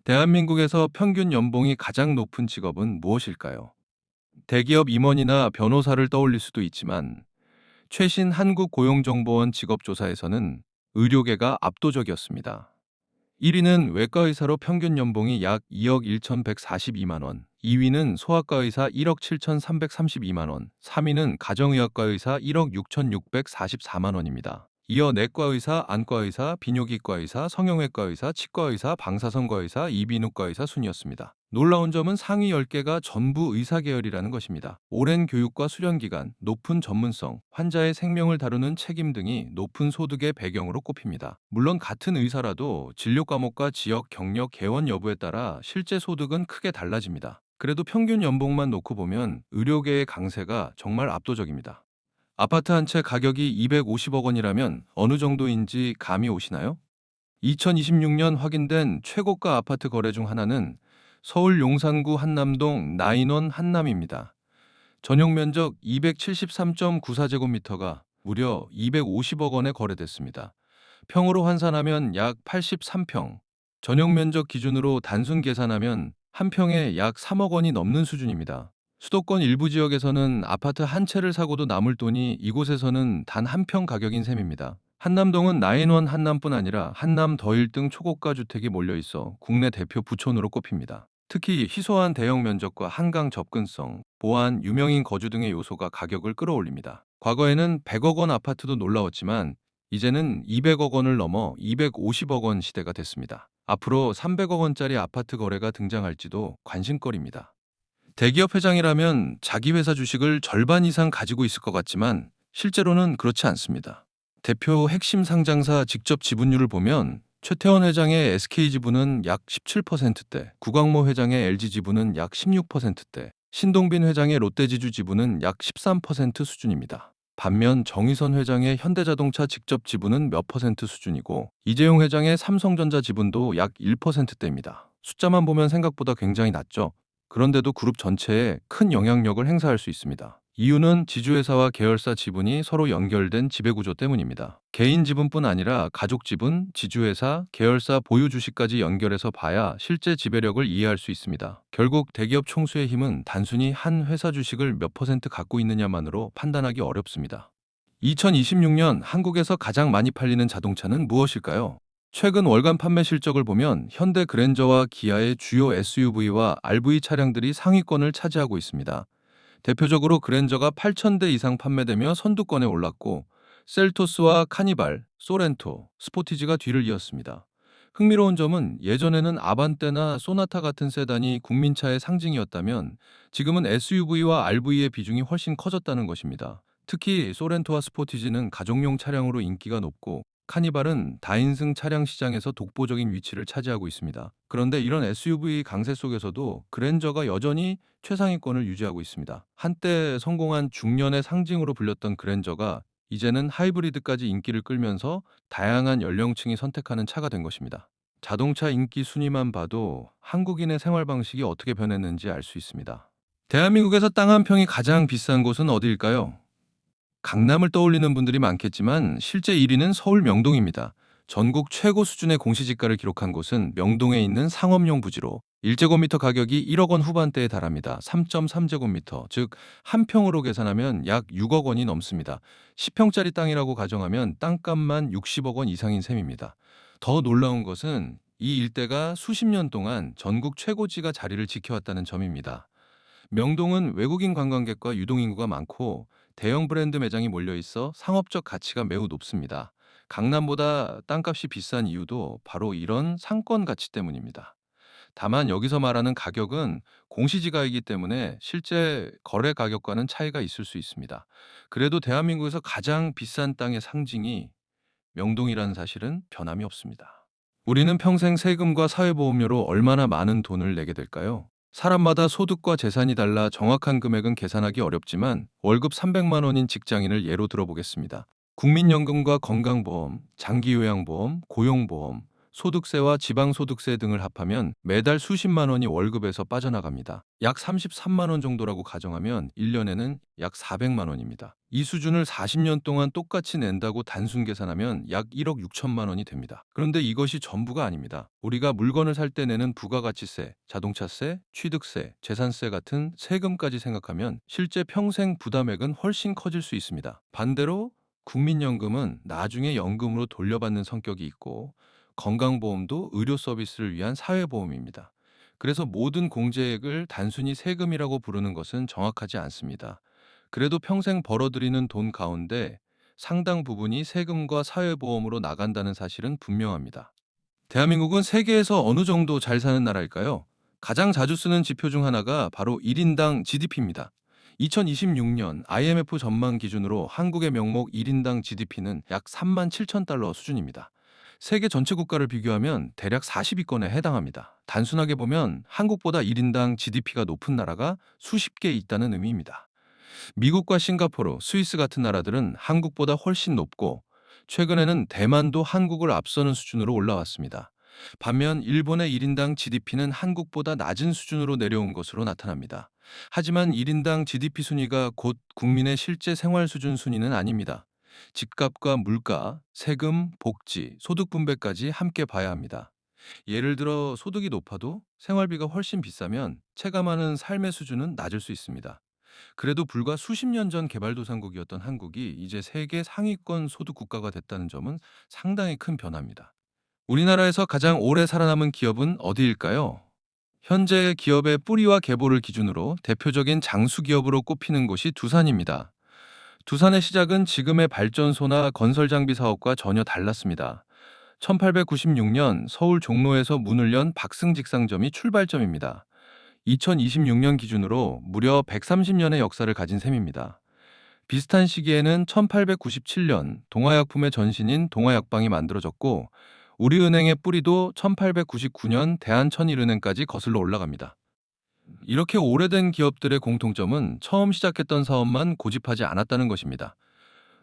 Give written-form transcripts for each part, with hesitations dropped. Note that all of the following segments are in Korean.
대한민국에서 평균 연봉이 가장 높은 직업은 무엇일까요? 대기업 임원이나 변호사를 떠올릴 수도 있지만 최신 한국고용정보원 직업조사에서는 의료계가 압도적이었습니다. 1위는 외과의사로 평균 연봉이 약 2억 1,142만 원, 2위는 소아과의사 1억 7,332만 원, 3위는 가정의학과의사 1억 6,644만 원입니다. 이어 내과의사, 안과의사, 비뇨기과의사, 성형외과의사, 치과의사, 방사선과의사, 이비인후과의사 순이었습니다. 놀라운 점은 상위 10개가 전부 의사 계열이라는 것입니다. 오랜 교육과 수련 기간, 높은 전문성, 환자의 생명을 다루는 책임 등이 높은 소득의 배경으로 꼽힙니다. 물론 같은 의사라도 진료 과목과 지역, 경력, 개원 여부에 따라 실제 소득은 크게 달라집니다. 그래도 평균 연봉만 놓고 보면 의료계의 강세가 정말 압도적입니다. 아파트 한 채 가격이 250억 원이라면 어느 정도인지 감이 오시나요? 2026년 확인된 최고가 아파트 거래 중 하나는 서울 용산구 한남동 나인원 한남입니다. 전용 면적 273.94제곱미터가 무려 250억 원에 거래됐습니다. 평으로 환산하면 약 83평, 전용 면적 기준으로 단순 계산하면 한 평에 약 3억 원이 넘는 수준입니다. 수도권 일부 지역에서는 아파트 한 채를 사고도 남을 돈이 이곳에서는 단 한 평 가격인 셈입니다. 한남동은 나인원 한남뿐 아니라 한남 더일 등 초고가 주택이 몰려있어 국내 대표 부촌으로 꼽힙니다. 특히 희소한 대형 면적과 한강 접근성, 보안, 유명인 거주 등의 요소가 가격을 끌어올립니다. 과거에는 100억 원 아파트도 놀라웠지만 이제는 200억 원을 넘어 250억 원 시대가 됐습니다. 앞으로 300억 원짜리 아파트 거래가 등장할지도 관심거리입니다. 대기업 회장이라면 자기 회사 주식을 절반 이상 가지고 있을 것 같지만 실제로는 그렇지 않습니다. 대표 핵심 상장사 직접 지분율을 보면 최태원 회장의 SK 지분은 약 17%대, 구광모 회장의 LG 지분은 약 16%대, 신동빈 회장의 롯데지주 지분은 약 13% 수준입니다. 반면 정의선 회장의 현대자동차 직접 지분은 몇 퍼센트 수준이고 이재용 회장의 삼성전자 지분도 약 1%대입니다. 숫자만 보면 생각보다 굉장히 낮죠. 그런데도 그룹 전체에 큰 영향력을 행사할 수 있습니다. 이유는 지주회사와 계열사 지분이 서로 연결된 지배구조 때문입니다. 개인 지분뿐 아니라 가족 지분, 지주회사, 계열사 보유 주식까지 연결해서 봐야 실제 지배력을 이해할 수 있습니다. 결국 대기업 총수의 힘은 단순히 한 회사 주식을 몇 퍼센트 갖고 있느냐만으로 판단하기 어렵습니다. 2026년 한국에서 가장 많이 팔리는 자동차는 무엇일까요? 최근 월간 판매 실적을 보면 현대 그랜저와 기아의 주요 SUV와 RV 차량들이 상위권을 차지하고 있습니다. 대표적으로 그랜저가 8,000대 이상 판매되며 선두권에 올랐고 셀토스와 카니발, 소렌토, 스포티지가 뒤를 이었습니다. 흥미로운 점은 예전에는 아반떼나 소나타 같은 세단이 국민차의 상징이었다면 지금은 SUV와 RV의 비중이 훨씬 커졌다는 것입니다. 특히 소렌토와 스포티지는 가족용 차량으로 인기가 높고 카니발은 다인승 차량 시장에서 독보적인 위치를 차지하고 있습니다. 그런데 이런 SUV 강세 속에서도 그랜저가 여전히 최상위권을 유지하고 있습니다. 한때 성공한 중년의 상징으로 불렸던 그랜저가 이제는 하이브리드까지 인기를 끌면서 다양한 연령층이 선택하는 차가 된 것입니다. 자동차 인기 순위만 봐도 한국인의 생활 방식이 어떻게 변했는지 알 수 있습니다. 대한민국에서 땅 한 평이 가장 비싼 곳은 어디일까요? 강남을 떠올리는 분들이 많겠지만 실제 1위는 서울 명동입니다. 전국 최고 수준의 공시지가를 기록한 곳은 명동에 있는 상업용 부지로 1제곱미터 가격이 1억 원 후반대에 달합니다. 3.3제곱미터, 즉 한 평으로 계산하면 약 6억 원이 넘습니다. 10평짜리 땅이라고 가정하면 땅값만 60억 원 이상인 셈입니다. 더 놀라운 것은 이 일대가 수십 년 동안 전국 최고지가 자리를 지켜왔다는 점입니다. 명동은 외국인 관광객과 유동인구가 많고 대형 브랜드 매장이 몰려 있어 상업적 가치가 매우 높습니다. 강남보다 땅값이 비싼 이유도 바로 이런 상권 가치 때문입니다. 다만 여기서 말하는 가격은 공시지가이기 때문에 실제 거래 가격과는 차이가 있을 수 있습니다. 그래도 대한민국에서 가장 비싼 땅의 상징이 명동이라는 사실은 변함이 없습니다. 우리는 평생 세금과 사회보험료로 얼마나 많은 돈을 내게 될까요? 사람마다 소득과 재산이 달라 정확한 금액은 계산하기 어렵지만 월급 300만 원인 직장인을 예로 들어보겠습니다. 국민연금과 건강보험, 장기요양보험, 고용보험, 소득세와 지방소득세 등을 합하면 매달 수십만 원이 월급에서 빠져나갑니다. 약 33만 원 정도라고 가정하면 1년에는 약 400만 원입니다. 이 수준을 40년 동안 똑같이 낸다고 단순 계산하면 약 1억 6천만 원이 됩니다. 그런데 이것이 전부가 아닙니다. 우리가 물건을 살 때 내는 부가가치세, 자동차세, 취득세, 재산세 같은 세금까지 생각하면 실제 평생 부담액은 훨씬 커질 수 있습니다. 반대로 국민연금은 나중에 연금으로 돌려받는 성격이 있고, 건강보험도 의료 서비스를 위한 사회보험입니다. 그래서 모든 공제액을 단순히 세금이라고 부르는 것은 정확하지 않습니다. 그래도 평생 벌어들이는 돈 가운데 상당 부분이 세금과 사회보험으로 나간다는 사실은 분명합니다. 대한민국은 세계에서 어느 정도 잘 사는 나라일까요? 가장 자주 쓰는 지표 중 하나가 바로 1인당 GDP입니다. 2026년 IMF 전망 기준으로 한국의 명목 1인당 GDP는 약 3만 7천 달러 수준입니다. 세계 전체 국가를 비교하면 대략 40위권에 해당합니다. 단순하게 보면 한국보다 1인당 GDP가 높은 나라가 수십 개 있다는 의미입니다. 미국과 싱가포르, 스위스 같은 나라들은 한국보다 훨씬 높고, 최근에는 대만도 한국을 앞서는 수준으로 올라왔습니다. 반면 일본의 1인당 GDP는 한국보다 낮은 수준으로 내려온 것으로 나타납니다. 하지만 1인당 GDP 순위가 곧 국민의 실제 생활 수준 순위는 아닙니다. 집값과 물가, 세금, 복지, 소득 분배까지 함께 봐야 합니다. 예를 들어 소득이 높아도 생활비가 훨씬 비싸면 체감하는 삶의 수준은 낮을 수 있습니다. 그래도 불과 수십 년 전 개발도상국이었던 한국이 이제 세계 상위권 소득 국가가 됐다는 점은 상당히 큰 변화입니다. 우리나라에서 가장 오래 살아남은 기업은 어디일까요? 현재 기업의 뿌리와 계보를 기준으로 대표적인 장수 기업으로 꼽히는 곳이 두산입니다. 두산의 시작은 지금의 발전소나 건설 장비 사업과 전혀 달랐습니다. 1896년 서울 종로에서 문을 연 박승직상점이 출발점입니다. 2026년 기준으로 무려 130년의 역사를 가진 셈입니다. 비슷한 시기에는 1897년 동화약품의 전신인 동화약방이 만들어졌고, 우리은행의 뿌리도 1899년 대한천일은행까지 거슬러 올라갑니다. 이렇게 오래된 기업들의 공통점은 처음 시작했던 사업만 고집하지 않았다는 것입니다.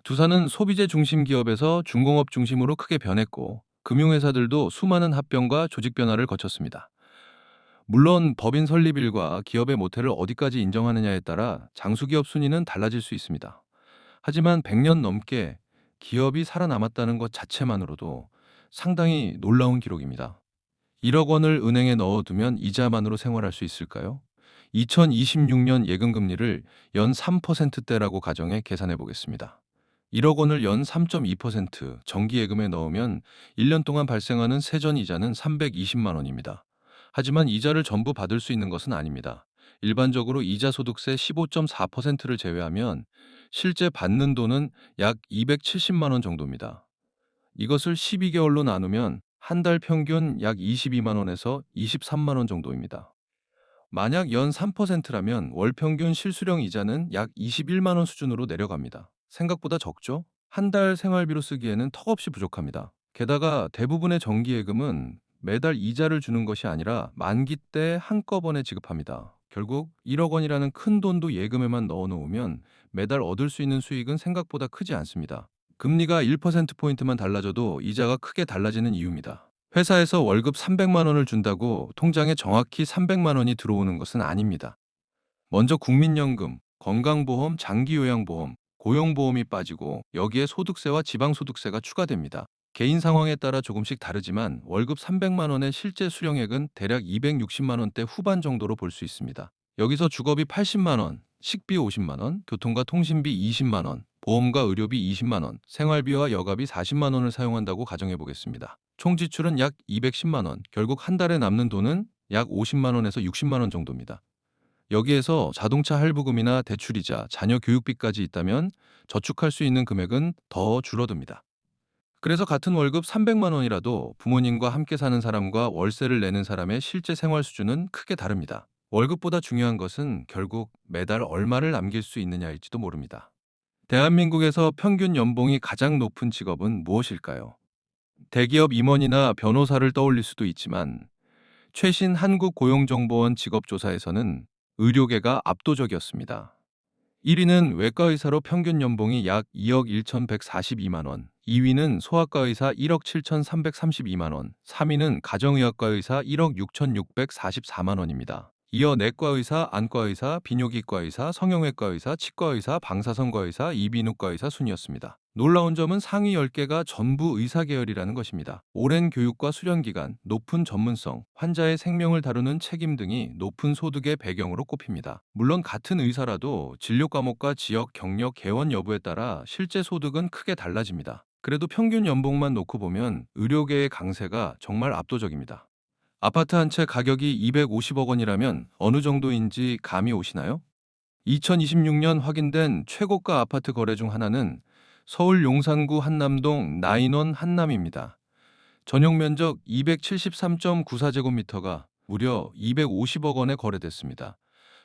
두산은 소비재 중심 기업에서 중공업 중심으로 크게 변했고, 금융회사들도 수많은 합병과 조직 변화를 거쳤습니다. 물론 법인 설립일과 기업의 모태를 어디까지 인정하느냐에 따라 장수기업 순위는 달라질 수 있습니다. 하지만 100년 넘게 기업이 살아남았다는 것 자체만으로도 상당히 놀라운 기록입니다. 1억 원을 은행에 넣어두면 이자만으로 생활할 수 있을까요? 2026년 예금금리를 연 3%대라고 가정해 계산해 보겠습니다. 1억 원을 연 3.2% 정기예금에 넣으면 1년 동안 발생하는 세전이자는 320만 원입니다. 하지만 이자를 전부 받을 수 있는 것은 아닙니다. 일반적으로 이자 소득세 15.4%를 제외하면 실제 받는 돈은 약 270만 원 정도입니다. 이것을 12개월로 나누면 한 달 평균 약 22만 원에서 23만 원 정도입니다. 만약 연 3%라면 월 평균 실수령 이자는 약 21만 원 수준으로 내려갑니다. 생각보다 적죠? 한 달 생활비로 쓰기에는 턱없이 부족합니다. 게다가 대부분의 정기예금은 매달 이자를 주는 것이 아니라 만기 때 한꺼번에 지급합니다. 결국 1억 원이라는 큰 돈도 예금에만 넣어놓으면 매달 얻을 수 있는 수익은 생각보다 크지 않습니다. 금리가 1%포인트만 달라져도 이자가 크게 달라지는 이유입니다. 회사에서 월급 300만 원을 준다고 통장에 정확히 300만 원이 들어오는 것은 아닙니다. 먼저 국민연금, 건강보험, 장기요양보험, 고용보험이 빠지고 여기에 소득세와 지방소득세가 추가됩니다. 개인 상황에 따라 조금씩 다르지만 월급 300만 원의 실제 수령액은 대략 260만 원대 후반 정도로 볼 수 있습니다. 여기서 주거비 80만 원, 식비 50만 원, 교통과 통신비 20만 원, 보험과 의료비 20만 원, 생활비와 여가비 40만 원을 사용한다고 가정해 보겠습니다. 총 지출은 약 210만 원, 결국 한 달에 남는 돈은 약 50만 원에서 60만 원 정도입니다. 여기에서 자동차 할부금이나 대출이자, 자녀 교육비까지 있다면 저축할 수 있는 금액은 더 줄어듭니다. 그래서 같은 월급 300만 원이라도 부모님과 함께 사는 사람과 월세를 내는 사람의 실제 생활 수준은 크게 다릅니다. 월급보다 중요한 것은 결국 매달 얼마를 남길 수 있느냐일지도 모릅니다. 대한민국에서 평균 연봉이 가장 높은 직업은 무엇일까요? 대기업 임원이나 변호사를 떠올릴 수도 있지만, 최신 한국고용정보원 직업조사에서는 의료계가 압도적이었습니다. 1위는 외과의사로 평균 연봉이 약 2억 1,142만 원, 2위는 소아과 의사 1억 7,332만 원, 3위는 가정의학과 의사 1억 6,644만 원입니다. 이어 내과 의사, 안과 의사, 비뇨기과 의사, 성형외과 의사, 치과 의사, 방사선과 의사, 이비인후과 의사 순이었습니다. 놀라운 점은 상위 10개가 전부 의사 계열이라는 것입니다. 오랜 교육과 수련 기간, 높은 전문성, 환자의 생명을 다루는 책임 등이 높은 소득의 배경으로 꼽힙니다. 물론 같은 의사라도 진료 과목과 지역, 경력, 개원 여부에 따라 실제 소득은 크게 달라집니다. 그래도 평균 연봉만 놓고 보면 의료계의 강세가 정말 압도적입니다. 아파트 한 채 가격이 250억 원이라면 어느 정도인지 감이 오시나요? 2026년 확인된 최고가 아파트 거래 중 하나는 서울 용산구 한남동 나인원 한남입니다. 전용 면적 273.94제곱미터가 무려 250억 원에 거래됐습니다.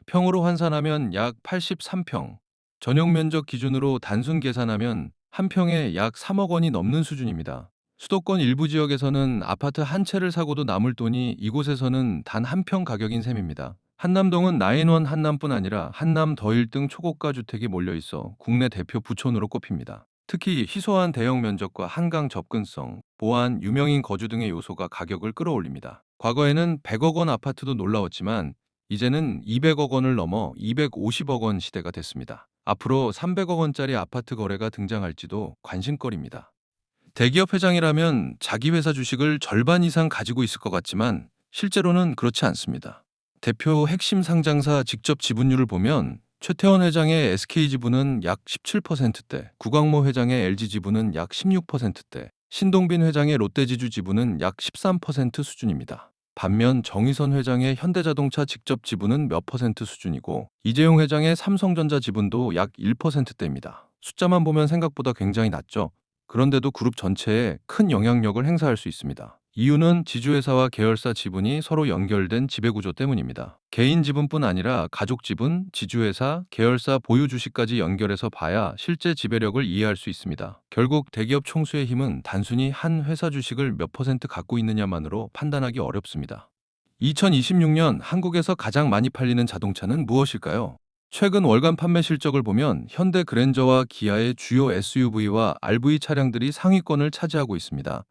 평으로 환산하면 약 83평, 전용 면적 기준으로 단순 계산하면 한 평에 약 3억 원이 넘는 수준입니다. 수도권 일부 지역에서는 아파트 한 채를 사고도 남을 돈이 이곳에서는 단 한 평 가격인 셈입니다. 한남동은 나인원 한남뿐 아니라 한남 더일 등 초고가 주택이 몰려 있어 국내 대표 부촌으로 꼽힙니다. 특히 희소한 대형 면적과 한강 접근성, 보안, 유명인 거주 등의 요소가 가격을 끌어올립니다. 과거에는 100억 원 아파트도 놀라웠지만 이제는 200억 원을 넘어 250억 원 시대가 됐습니다. 앞으로 300억 원짜리 아파트 거래가 등장할지도 관심거리입니다. 대기업 회장이라면 자기 회사 주식을 절반 이상 가지고 있을 것 같지만 실제로는 그렇지 않습니다. 대표 핵심 상장사 직접 지분율을 보면 최태원 회장의 SK 지분은 약 17%대, 구광모 회장의 LG 지분은 약 16%대, 신동빈 회장의 롯데지주 지분은 약 13% 수준입니다. 반면 정의선 회장의 현대자동차 직접 지분은 몇 퍼센트 수준이고 이재용 회장의 삼성전자 지분도 약 1%대입니다. 숫자만 보면 생각보다 굉장히 낮죠. 그런데도 그룹 전체에 큰 영향력을 행사할 수 있습니다. 이유는 지주회사와 계열사 지분이 서로 연결된 지배구조 때문입니다. 개인 지분뿐 아니라 가족 지분, 지주회사, 계열사 보유 주식까지 연결해서 봐야 실제 지배력을 이해할 수 있습니다. 결국 대기업 총수의 힘은 단순히 한 회사 주식을 몇 퍼센트 갖고 있느냐만으로 판단하기 어렵습니다. 2026년 한국에서 가장 많이 팔리는 자동차는 무엇일까요? 최근 월간 판매 실적을 보면 현대 그랜저와 기아의 주요 SUV와 RV 차량들이 상위권을 차지하고 있습니다.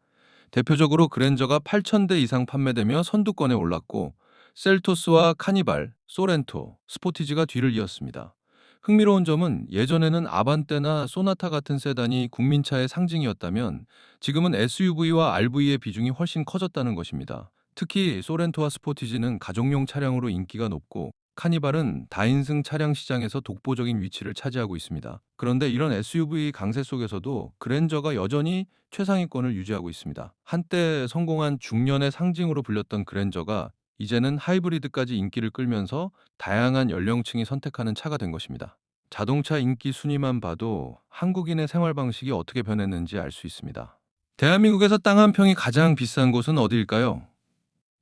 대표적으로 그랜저가 8,000대 이상 판매되며 선두권에 올랐고 셀토스와 카니발, 소렌토, 스포티지가 뒤를 이었습니다. 흥미로운 점은 예전에는 아반떼나 소나타 같은 세단이 국민차의 상징이었다면 지금은 SUV와 RV의 비중이 훨씬 커졌다는 것입니다. 특히 소렌토와 스포티지는 가족용 차량으로 인기가 높고 카니발은 다인승 차량 시장에서 독보적인 위치를 차지하고 있습니다. 그런데 이런 SUV 강세 속에서도 그랜저가 여전히 최상위권을 유지하고 있습니다. 한때 성공한 중년의 상징으로 불렸던 그랜저가 이제는 하이브리드까지 인기를 끌면서 다양한 연령층이 선택하는 차가 된 것입니다. 자동차 인기 순위만 봐도 한국인의 생활 방식이 어떻게 변했는지 알 수 있습니다. 대한민국에서 땅 한 평이 가장 비싼 곳은 어디일까요?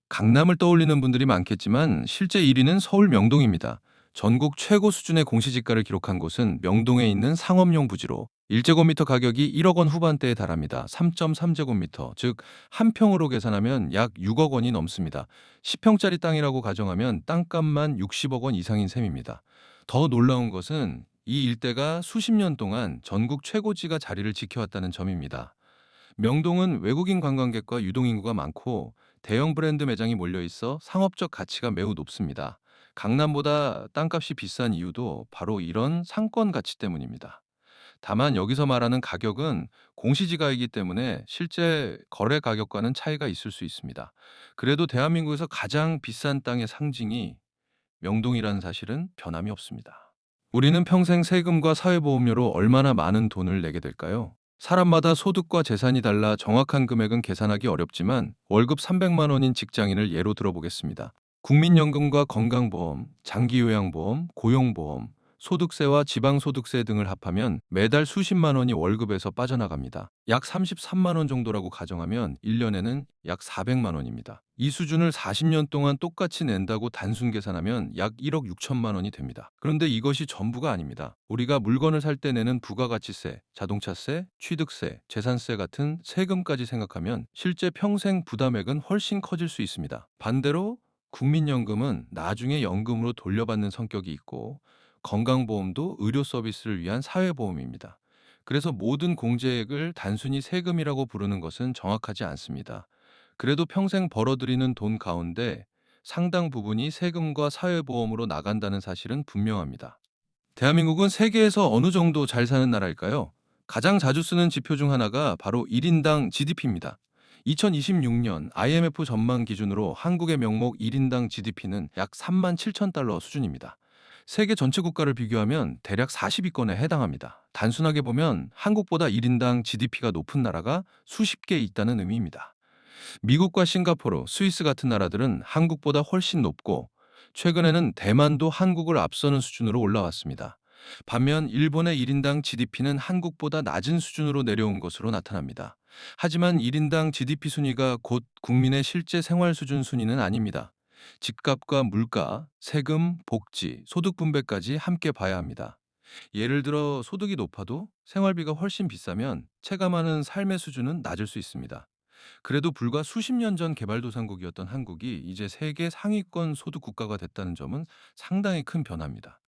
강남을 떠올리는 분들이 많겠지만 실제 1위는 서울 명동입니다. 전국 최고 수준의 공시지가를 기록한 곳은 명동에 있는 상업용 부지로 1제곱미터 가격이 1억 원 후반대에 달합니다. 3.3제곱미터, 즉 한 평으로 계산하면 약 6억 원이 넘습니다. 10평짜리 땅이라고 가정하면 땅값만 60억 원 이상인 셈입니다. 더 놀라운 것은 이 일대가 수십 년 동안 전국 최고지가 자리를 지켜왔다는 점입니다. 명동은 외국인 관광객과 유동인구가 많고 대형 브랜드 매장이 몰려 있어 상업적 가치가 매우 높습니다. 강남보다 땅값이 비싼 이유도 바로 이런 상권 가치 때문입니다. 다만 여기서 말하는 가격은 공시지가이기 때문에 실제 거래 가격과는 차이가 있을 수 있습니다. 그래도 대한민국에서 가장 비싼 땅의 상징이 명동이라는 사실은 변함이 없습니다. 우리는 평생 세금과 사회보험료로 얼마나 많은 돈을 내게 될까요? 사람마다 소득과 재산이 달라 정확한 금액은 계산하기 어렵지만 월급 300만 원인 직장인을 예로 들어보겠습니다. 국민연금과 건강보험, 장기요양보험, 고용보험, 소득세와 지방소득세 등을 합하면 매달 수십만 원이 월급에서 빠져나갑니다. 약 33만 원 정도라고 가정하면 1년에는 약 400만 원입니다. 이 수준을 40년 동안 똑같이 낸다고 단순 계산하면 약 1억 6천만 원이 됩니다. 그런데 이것이 전부가 아닙니다. 우리가 물건을 살 때 내는 부가가치세, 자동차세, 취득세, 재산세 같은 세금까지 생각하면 실제 평생 부담액은 훨씬 커질 수 있습니다. 반대로 국민연금은 나중에 연금으로 돌려받는 성격이 있고 건강보험도 의료 서비스를 위한 사회보험입니다. 그래서 모든 공제액을 단순히 세금이라고 부르는 것은 정확하지 않습니다. 그래도 평생 벌어들이는 돈 가운데 상당 부분이 세금과 사회보험으로 나간다는 사실은 분명합니다. 대한민국은 세계에서 어느 정도 잘 사는 나라일까요? 가장 자주 쓰는 지표 중 하나가 바로 1인당 GDP입니다. 2026년 IMF 전망 기준으로 한국의 명목 1인당 GDP는 약 3만 7천 달러 수준입니다. 세계 전체 국가를 비교하면 대략 40위권에 해당합니다. 단순하게 보면 한국보다 1인당 GDP가 높은 나라가 수십 개 있다는 의미입니다. 미국과 싱가포르, 스위스 같은 나라들은 한국보다 훨씬 높고 최근에는 대만도 한국을 앞서는 수준으로 올라왔습니다. 반면 일본의 1인당 GDP는 한국보다 낮은 수준으로 내려온 것으로 나타납니다. 하지만 1인당 GDP 순위가 곧 국민의 실제 생활 수준 순위는 아닙니다. 집값과 물가, 세금, 복지, 소득 분배까지 함께 봐야 합니다. 예를 들어 소득이 높아도 생활비가 훨씬 비싸면 체감하는 삶의 수준은 낮을 수 있습니다. 그래도 불과 수십 년 전 개발도상국이었던 한국이 이제 세계 상위권 소득 국가가 됐다는 점은 상당히 큰 변화입니다.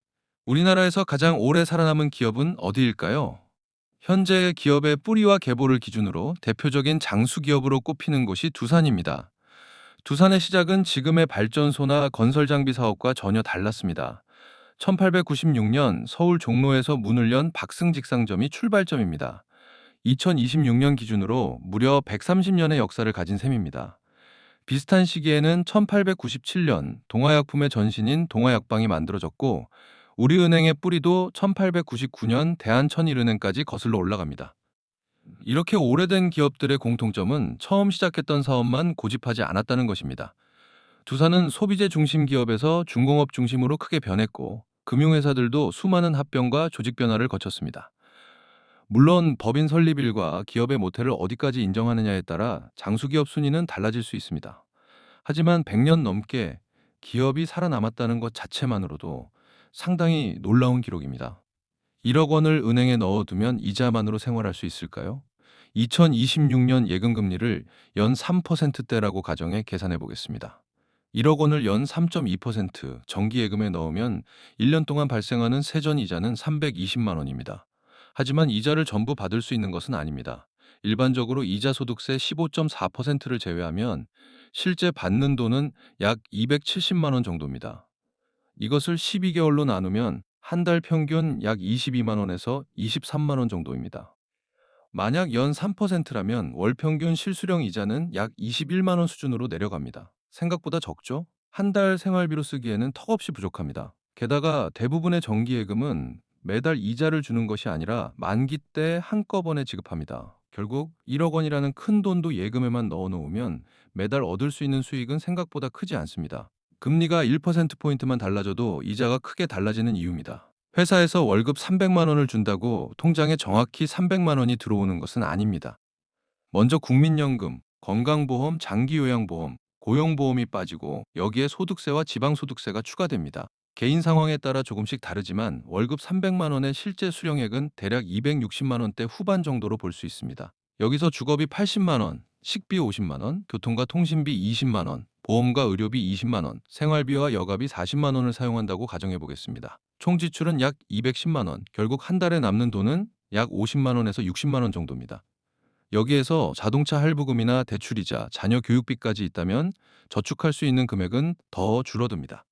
우리나라에서 가장 오래 살아남은 기업은 어디일까요? 현재 기업의 뿌리와 계보를 기준으로 대표적인 장수 기업으로 꼽히는 곳이 두산입니다. 두산의 시작은 지금의 발전소나 건설 장비 사업과 전혀 달랐습니다. 1896년 서울 종로에서 문을 연 박승직상점이 출발점입니다. 2026년 기준으로 무려 130년의 역사를 가진 셈입니다. 비슷한 시기에는 1897년 동아약품의 전신인 동아약방이 만들어졌고 우리은행의 뿌리도 1899년 대한천일은행까지 거슬러 올라갑니다. 이렇게 오래된 기업들의 공통점은 처음 시작했던 사업만 고집하지 않았다는 것입니다. 두산은 소비재 중심 기업에서 중공업 중심으로 크게 변했고 금융회사들도 수많은 합병과 조직 변화를 거쳤습니다. 물론 법인 설립일과 기업의 모태를 어디까지 인정하느냐에 따라 장수기업 순위는 달라질 수 있습니다. 하지만 100년 넘게 기업이 살아남았다는 것 자체만으로도 상당히 놀라운 기록입니다. 1억 원을 은행에 넣어두면 이자만으로 생활할 수 있을까요? 2026년 예금금리를 연 3%대라고 가정해 계산해 보겠습니다. 1억 원을 연 3.2% 정기예금에 넣으면 1년 동안 발생하는 세전 이자는 320만 원입니다. 하지만 이자를 전부 받을 수 있는 것은 아닙니다. 일반적으로 이자 소득세 15.4%를 제외하면 실제 받는 돈은 약 270만 원 정도입니다. 이것을 12개월로 나누면 한 달 평균 약 22만 원에서 23만 원 정도입니다. 만약 연 3%라면 월 평균 실수령 이자는 약 21만 원 수준으로 내려갑니다. 생각보다 적죠? 한 달 생활비로 쓰기에는 턱없이 부족합니다. 게다가 대부분의 정기예금은 매달 이자를 주는 것이 아니라 만기 때 한꺼번에 지급합니다. 결국 1억 원이라는 큰 돈도 예금에만 넣어놓으면 매달 얻을 수 있는 수익은 생각보다 크지 않습니다. 금리가 1%포인트만 달라져도 이자가 크게 달라지는 이유입니다. 회사에서 월급 300만 원을 준다고 통장에 정확히 300만 원이 들어오는 것은 아닙니다. 먼저 국민연금, 건강보험, 장기요양보험, 고용보험이 빠지고 여기에 소득세와 지방소득세가 추가됩니다. 개인 상황에 따라 조금씩 다르지만 월급 300만 원의 실제 수령액은 대략 260만 원대 후반 정도로 볼 수 있습니다. 여기서 주거비 80만 원, 식비 50만 원, 교통과 통신비 20만 원, 보험과 의료비 20만 원, 생활비와 여가비 40만 원을 사용한다고 가정해 보겠습니다. 총 지출은 약 210만 원, 결국 한 달에 남는 돈은 약 50만 원에서 60만 원 정도입니다. 여기에서 자동차 할부금이나 대출이자, 자녀 교육비까지 있다면 저축할 수 있는 금액은 더 줄어듭니다.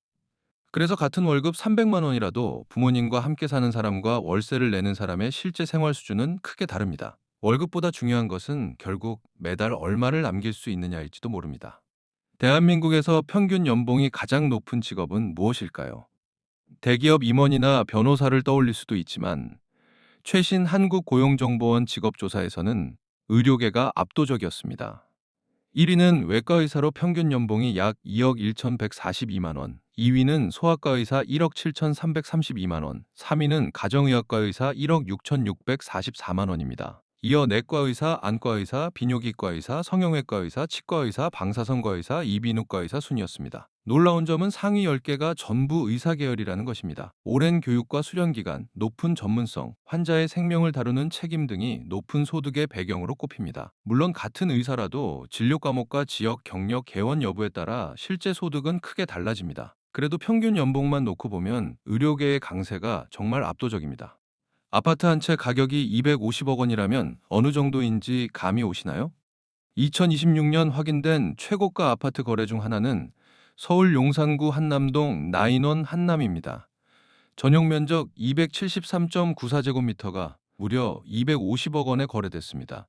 그래서 같은 월급 300만 원이라도 부모님과 함께 사는 사람과 월세를 내는 사람의 실제 생활 수준은 크게 다릅니다. 월급보다 중요한 것은 결국 매달 얼마를 남길 수 있느냐일지도 모릅니다. 대한민국에서 평균 연봉이 가장 높은 직업은 무엇일까요? 대기업 임원이나 변호사를 떠올릴 수도 있지만 최신 한국고용정보원 직업조사에서는 의료계가 압도적이었습니다. 1위는 외과의사로 평균 연봉이 약 2억 1,142만 원, 2위는 소아과의사 1억 7,332만 원, 3위는 가정의학과의사 1억 6,644만 원입니다. 이어 내과의사, 안과의사, 비뇨기과의사, 성형외과의사, 치과의사, 방사선과의사, 이비인후과의사 순이었습니다. 놀라운 점은 상위 10개가 전부 의사 계열이라는 것입니다. 오랜 교육과 수련 기간, 높은 전문성, 환자의 생명을 다루는 책임 등이 높은 소득의 배경으로 꼽힙니다. 물론 같은 의사라도 진료 과목과 지역, 경력, 개원 여부에 따라 실제 소득은 크게 달라집니다. 그래도 평균 연봉만 놓고 보면 의료계의 강세가 정말 압도적입니다. 아파트 한 채 가격이 250억 원이라면 어느 정도인지 감이 오시나요? 2026년 확인된 최고가 아파트 거래 중 하나는 서울 용산구 한남동 나인원 한남입니다. 전용 면적 273.94제곱미터가 무려 250억 원에 거래됐습니다.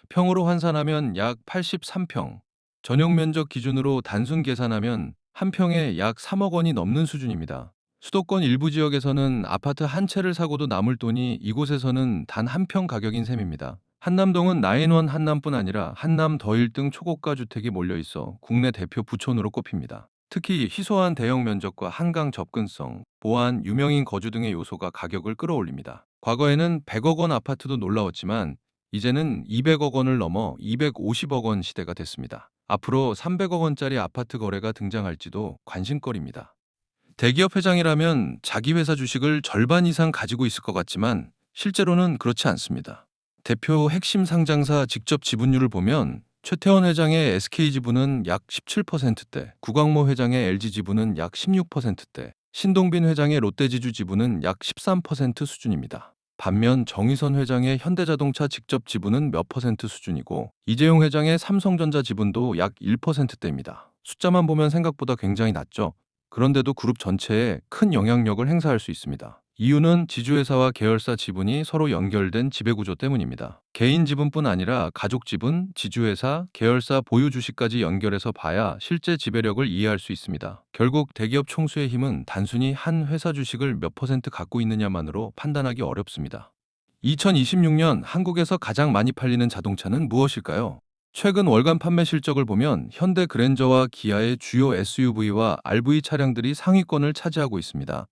평으로 환산하면 약 83평, 전용 면적 기준으로 단순 계산하면 한 평에 약 3억 원이 넘는 수준입니다. 수도권 일부 지역에서는 아파트 한 채를 사고도 남을 돈이 이곳에서는 단 한 평 가격인 셈입니다. 한남동은 나인원 한남뿐 아니라 한남 더일 등 초고가 주택이 몰려 있어 국내 대표 부촌으로 꼽힙니다. 특히 희소한 대형 면적과 한강 접근성, 보안, 유명인 거주 등의 요소가 가격을 끌어올립니다. 과거에는 100억 원 아파트도 놀라웠지만 이제는 200억 원을 넘어 250억 원 시대가 됐습니다. 앞으로 300억 원짜리 아파트 거래가 등장할지도 관심거리입니다. 대기업 회장이라면 자기 회사 주식을 절반 이상 가지고 있을 것 같지만 실제로는 그렇지 않습니다. 대표 핵심 상장사 직접 지분율을 보면 최태원 회장의 SK 지분은 약 17%대, 구광모 회장의 LG 지분은 약 16%대, 신동빈 회장의 롯데지주 지분은 약 13% 수준입니다. 반면 정의선 회장의 현대자동차 직접 지분은 몇 퍼센트 수준이고 이재용 회장의 삼성전자 지분도 약 1%대입니다. 숫자만 보면 생각보다 굉장히 낮죠. 그런데도 그룹 전체에 큰 영향력을 행사할 수 있습니다. 이유는 지주회사와 계열사 지분이 서로 연결된 지배구조 때문입니다. 개인 지분뿐 아니라 가족 지분, 지주회사, 계열사 보유 주식까지 연결해서 봐야 실제 지배력을 이해할 수 있습니다. 결국 대기업 총수의 힘은 단순히 한 회사 주식을 몇 퍼센트 갖고 있느냐만으로 판단하기 어렵습니다. 2026년 한국에서 가장 많이 팔리는 자동차는 무엇일까요? 최근 월간 판매 실적을 보면 현대 그랜저와 기아의 주요 SUV와 RV 차량들이 상위권을 차지하고 있습니다.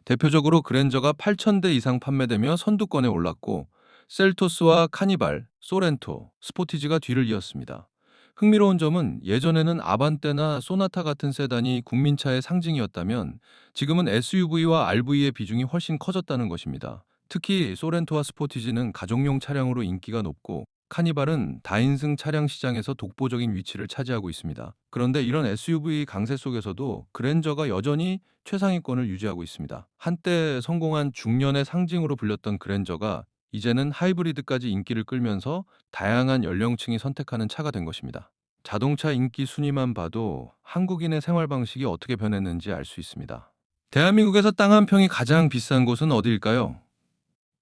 대표적으로 그랜저가 8,000대 이상 판매되며 선두권에 올랐고 셀토스와 카니발, 소렌토, 스포티지가 뒤를 이었습니다. 흥미로운 점은 예전에는 아반떼나 소나타 같은 세단이 국민차의 상징이었다면 지금은 SUV와 RV의 비중이 훨씬 커졌다는 것입니다. 특히 소렌토와 스포티지는 가족용 차량으로 인기가 높고 카니발은 다인승 차량 시장에서 독보적인 위치를 차지하고 있습니다. 그런데 이런 SUV 강세 속에서도 그랜저가 여전히 최상위권을 유지하고 있습니다. 한때 성공한 중년의 상징으로 불렸던 그랜저가 이제는 하이브리드까지 인기를 끌면서 다양한 연령층이 선택하는 차가 된 것입니다. 자동차 인기 순위만 봐도 한국인의 생활 방식이 어떻게 변했는지 알 수 있습니다. 대한민국에서 땅 한 평이 가장 비싼 곳은 어디일까요?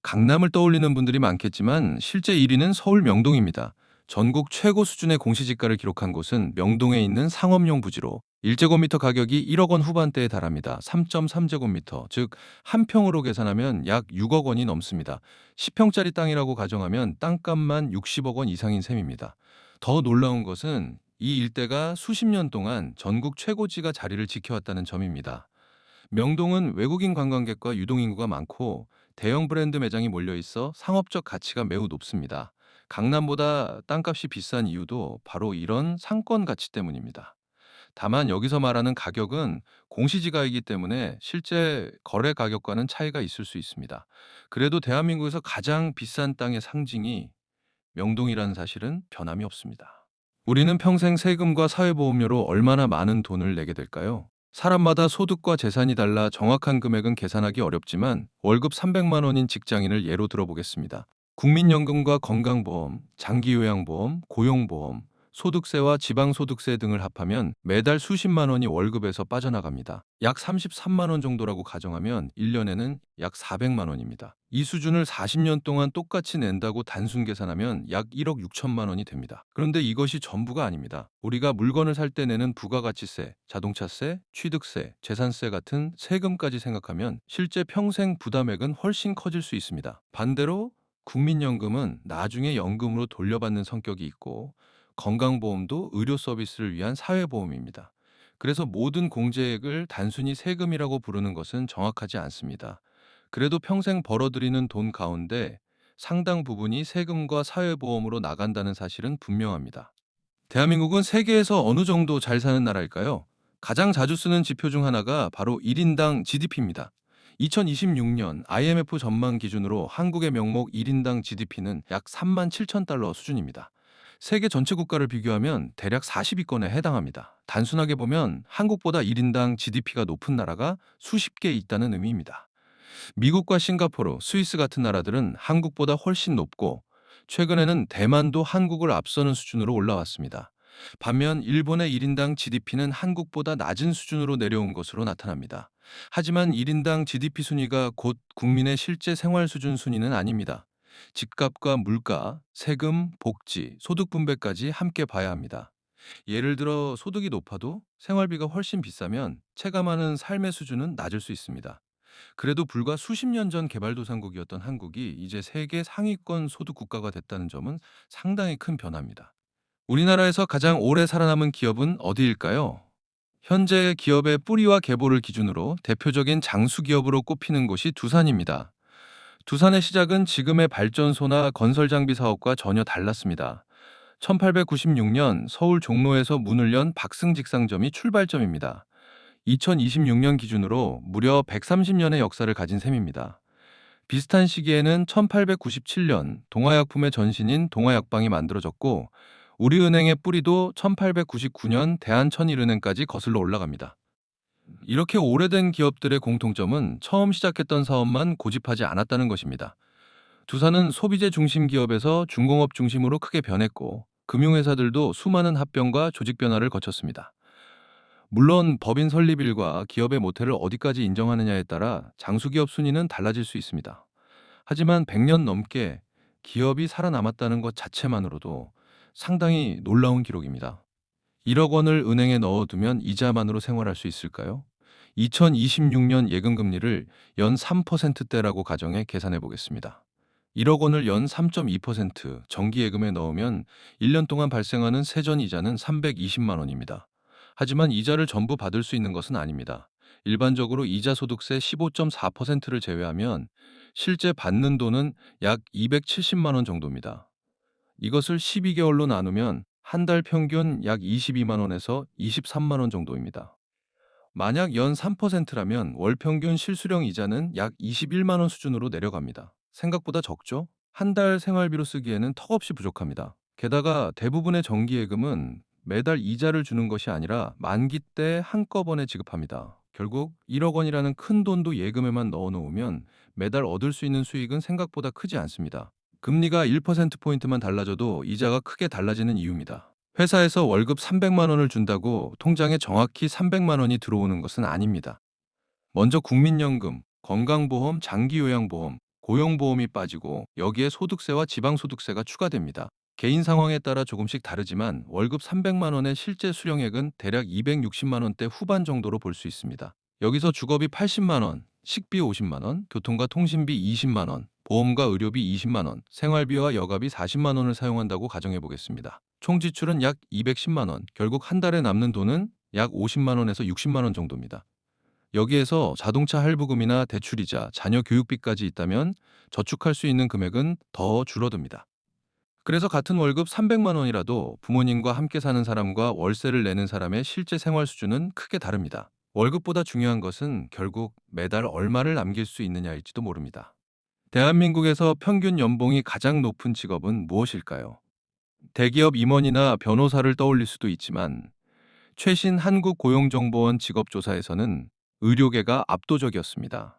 강남을 떠올리는 분들이 많겠지만 실제 1위는 서울 명동입니다. 전국 최고 수준의 공시지가를 기록한 곳은 명동에 있는 상업용 부지로 1제곱미터 가격이 1억 원 후반대에 달합니다. 3.3제곱미터, 즉 한 평으로 계산하면 약 6억 원이 넘습니다. 10평짜리 땅이라고 가정하면 땅값만 60억 원 이상인 셈입니다. 더 놀라운 것은 이 일대가 수십 년 동안 전국 최고지가 자리를 지켜왔다는 점입니다. 명동은 외국인 관광객과 유동인구가 많고 대형 브랜드 매장이 몰려 있어 상업적 가치가 매우 높습니다. 강남보다 땅값이 비싼 이유도 바로 이런 상권 가치 때문입니다. 다만 여기서 말하는 가격은 공시지가이기 때문에 실제 거래 가격과는 차이가 있을 수 있습니다. 그래도 대한민국에서 가장 비싼 땅의 상징이 명동이라는 사실은 변함이 없습니다. 우리는 평생 세금과 사회보험료로 얼마나 많은 돈을 내게 될까요? 사람마다 소득과 재산이 달라 정확한 금액은 계산하기 어렵지만 월급 300만 원인 직장인을 예로 들어보겠습니다. 국민연금과 건강보험, 장기요양보험, 고용보험, 소득세와 지방소득세 등을 합하면 매달 수십만 원이 월급에서 빠져나갑니다. 약 33만 원 정도라고 가정하면 1년에는 약 400만 원입니다. 이 수준을 40년 동안 똑같이 낸다고 단순 계산하면 약 1억 6천만 원이 됩니다. 그런데 이것이 전부가 아닙니다. 우리가 물건을 살 때 내는 부가가치세, 자동차세, 취득세, 재산세 같은 세금까지 생각하면 실제 평생 부담액은 훨씬 커질 수 있습니다. 반대로 국민연금은 나중에 연금으로 돌려받는 성격이 있고 건강보험도 의료 서비스를 위한 사회보험입니다. 그래서 모든 공제액을 단순히 세금이라고 부르는 것은 정확하지 않습니다. 그래도 평생 벌어들이는 돈 가운데 상당 부분이 세금과 사회보험으로 나간다는 사실은 분명합니다. 대한민국은 세계에서 어느 정도 잘 사는 나라일까요? 가장 자주 쓰는 지표 중 하나가 바로 1인당 GDP입니다. 2026년 IMF 전망 기준으로 한국의 명목 1인당 GDP는 약 3만 7천 달러 수준입니다. 세계 전체 국가를 비교하면 대략 40위권에 해당합니다. 단순하게 보면 한국보다 1인당 GDP가 높은 나라가 수십 개 있다는 의미입니다. 미국과 싱가포르, 스위스 같은 나라들은 한국보다 훨씬 높고 최근에는 대만도 한국을 앞서는 수준으로 올라왔습니다. 반면 일본의 1인당 GDP는 한국보다 낮은 수준으로 내려온 것으로 나타납니다. 하지만 1인당 GDP 순위가 곧 국민의 실제 생활 수준 순위는 아닙니다. 집값과 물가, 세금, 복지, 소득 분배까지 함께 봐야 합니다. 예를 들어 소득이 높아도 생활비가 훨씬 비싸면 체감하는 삶의 수준은 낮을 수 있습니다. 그래도 불과 수십 년 전 개발도상국이었던 한국이 이제 세계 상위권 소득 국가가 됐다는 점은 상당히 큰 변화입니다. 우리나라에서 가장 오래 살아남은 기업은 어디일까요? 현재 기업의 뿌리와 계보를 기준으로 대표적인 장수 기업으로 꼽히는 곳이 두산입니다. 두산의 시작은 지금의 발전소나 건설 장비 사업과 전혀 달랐습니다. 1896년 서울 종로에서 문을 연 박승직상점이 출발점입니다. 2026년 기준으로 무려 130년의 역사를 가진 셈입니다. 비슷한 시기에는 1897년 동아약품의 전신인 동아약방이 만들어졌고 우리은행의 뿌리도 1899년 대한천일은행까지 거슬러 올라갑니다. 이렇게 오래된 기업들의 공통점은 처음 시작했던 사업만 고집하지 않았다는 것입니다. 두산은 소비재 중심 기업에서 중공업 중심으로 크게 변했고 금융회사들도 수많은 합병과 조직 변화를 거쳤습니다. 물론 법인 설립일과 기업의 모태를 어디까지 인정하느냐에 따라 장수기업 순위는 달라질 수 있습니다. 하지만 100년 넘게 기업이 살아남았다는 것 자체만으로도 상당히 놀라운 기록입니다. 1억 원을 은행에 넣어두면 이자만으로 생활할 수 있을까요? 2026년 예금금리를 연 3%대라고 가정해 계산해 보겠습니다. 1억 원을 연 3.2% 정기예금에 넣으면 1년 동안 발생하는 세전이자는 320만 원입니다. 하지만 이자를 전부 받을 수 있는 것은 아닙니다. 일반적으로 이자소득세 15.4%를 제외하면 실제 받는 돈은 약 270만 원 정도입니다. 이것을 12개월로 나누면 한 달 평균 약 22만 원에서 23만 원 정도입니다. 만약 연 3%라면 월 평균 실수령 이자는 약 21만 원 수준으로 내려갑니다. 생각보다 적죠? 한 달 생활비로 쓰기에는 턱없이 부족합니다. 게다가 대부분의 정기예금은 매달 이자를 주는 것이 아니라 만기 때 한꺼번에 지급합니다. 결국 1억 원이라는 큰 돈도 예금에만 넣어놓으면 매달 얻을 수 있는 수익은 생각보다 크지 않습니다. 금리가 1%포인트만 달라져도 이자가 크게 달라지는 이유입니다. 회사에서 월급 300만 원을 준다고 통장에 정확히 300만 원이 들어오는 것은 아닙니다. 먼저 국민연금, 건강보험, 장기요양보험, 고용보험이 빠지고 여기에 소득세와 지방소득세가 추가됩니다. 개인 상황에 따라 조금씩 다르지만 월급 300만 원의 실제 수령액은 대략 260만 원대 후반 정도로 볼 수 있습니다. 여기서 주거비 80만 원, 식비 50만 원, 교통과 통신비 20만 원, 보험과 의료비 20만 원, 생활비와 여가비 40만 원을 사용한다고 가정해 보겠습니다. 총 지출은 약 210만 원, 결국 한 달에 남는 돈은 약 50만 원에서 60만 원 정도입니다. 여기에서 자동차 할부금이나 대출이자, 자녀 교육비까지 있다면 저축할 수 있는 금액은 더 줄어듭니다. 그래서 같은 월급 300만 원이라도 부모님과 함께 사는 사람과 월세를 내는 사람의 실제 생활 수준은 크게 다릅니다. 월급보다 중요한 것은 결국 매달 얼마를 남길 수 있느냐일지도 모릅니다. 대한민국에서 평균 연봉이 가장 높은 직업은 무엇일까요? 대기업 임원이나 변호사를 떠올릴 수도 있지만 최신 한국고용정보원 직업조사에서는 의료계가 압도적이었습니다.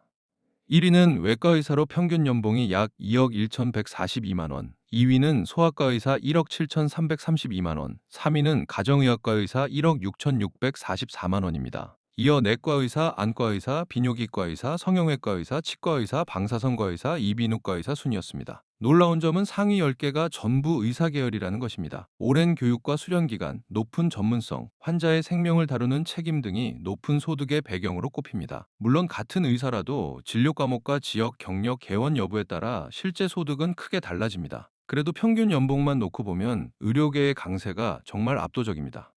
1위는 외과의사로 평균 연봉이 약 2억 1,142만 원, 2위는 소아과의사 1억 7,332만 원, 3위는 가정의학과의사 1억 6,644만 원입니다. 이어 내과의사, 안과의사, 비뇨기과의사, 성형외과의사, 치과의사, 방사선과의사, 이비인후과의사 순이었습니다. 놀라운 점은 상위 10개가 전부 의사 계열이라는 것입니다. 오랜 교육과 수련 기간, 높은 전문성, 환자의 생명을 다루는 책임 등이 높은 소득의 배경으로 꼽힙니다. 물론 같은 의사라도 진료 과목과 지역, 경력, 개원 여부에 따라 실제 소득은 크게 달라집니다. 그래도 평균 연봉만 놓고 보면 의료계의 강세가 정말 압도적입니다.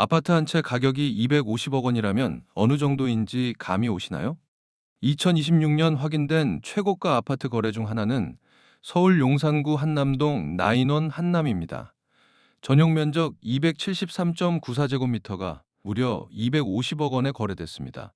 아파트 한 채 가격이 250억 원이라면 어느 정도인지 감이 오시나요? 2026년 확인된 최고가 아파트 거래 중 하나는 서울 용산구 한남동 나인원 한남입니다. 전용 면적 273.94제곱미터가 무려 250억 원에 거래됐습니다.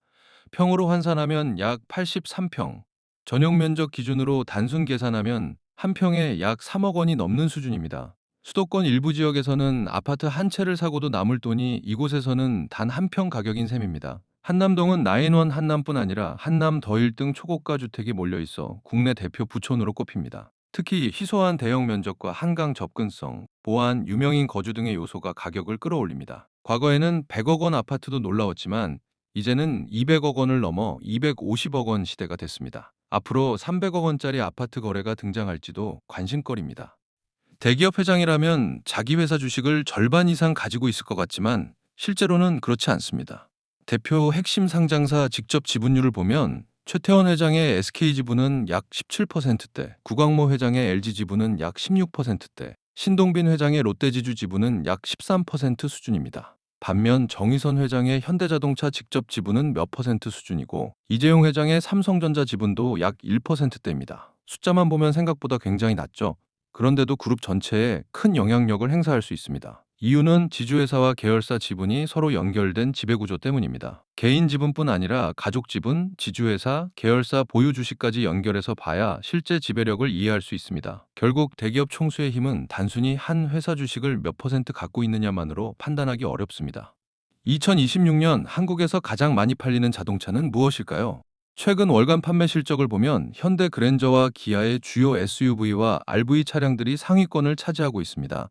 평으로 환산하면 약 83평, 전용 면적 기준으로 단순 계산하면 한 평에 약 3억 원이 넘는 수준입니다. 수도권 일부 지역에서는 아파트 한 채를 사고도 남을 돈이 이곳에서는 단 한 평 가격인 셈입니다. 한남동은 나인원 한남뿐 아니라 한남 더 1등 초고가 주택이 몰려 있어 국내 대표 부촌으로 꼽힙니다. 특히 희소한 대형 면적과 한강 접근성, 보안, 유명인 거주 등의 요소가 가격을 끌어올립니다. 과거에는 100억 원 아파트도 놀라웠지만 이제는 200억 원을 넘어 250억 원 시대가 됐습니다. 앞으로 300억 원짜리 아파트 거래가 등장할지도 관심거리입니다. 대기업 회장이라면 자기 회사 주식을 절반 이상 가지고 있을 것 같지만 실제로는 그렇지 않습니다. 대표 핵심 상장사 직접 지분율을 보면 최태원 회장의 SK 지분은 약 17%대, 구광모 회장의 LG 지분은 약 16%대, 신동빈 회장의 롯데지주 지분은 약 13% 수준입니다. 반면 정의선 회장의 현대자동차 직접 지분은 몇 퍼센트 수준이고 이재용 회장의 삼성전자 지분도 약 1%대입니다. 숫자만 보면 생각보다 굉장히 낮죠. 그런데도 그룹 전체에 큰 영향력을 행사할 수 있습니다. 이유는 지주회사와 계열사 지분이 서로 연결된 지배구조 때문입니다. 개인 지분뿐 아니라 가족 지분, 지주회사, 계열사 보유 주식까지 연결해서 봐야 실제 지배력을 이해할 수 있습니다. 결국 대기업 총수의 힘은 단순히 한 회사 주식을 몇 퍼센트 갖고 있느냐만으로 판단하기 어렵습니다. 2026년 한국에서 가장 많이 팔리는 자동차는 무엇일까요? 최근 월간 판매 실적을 보면 현대 그랜저와 기아의 주요 SUV와 RV 차량들이 상위권을 차지하고 있습니다.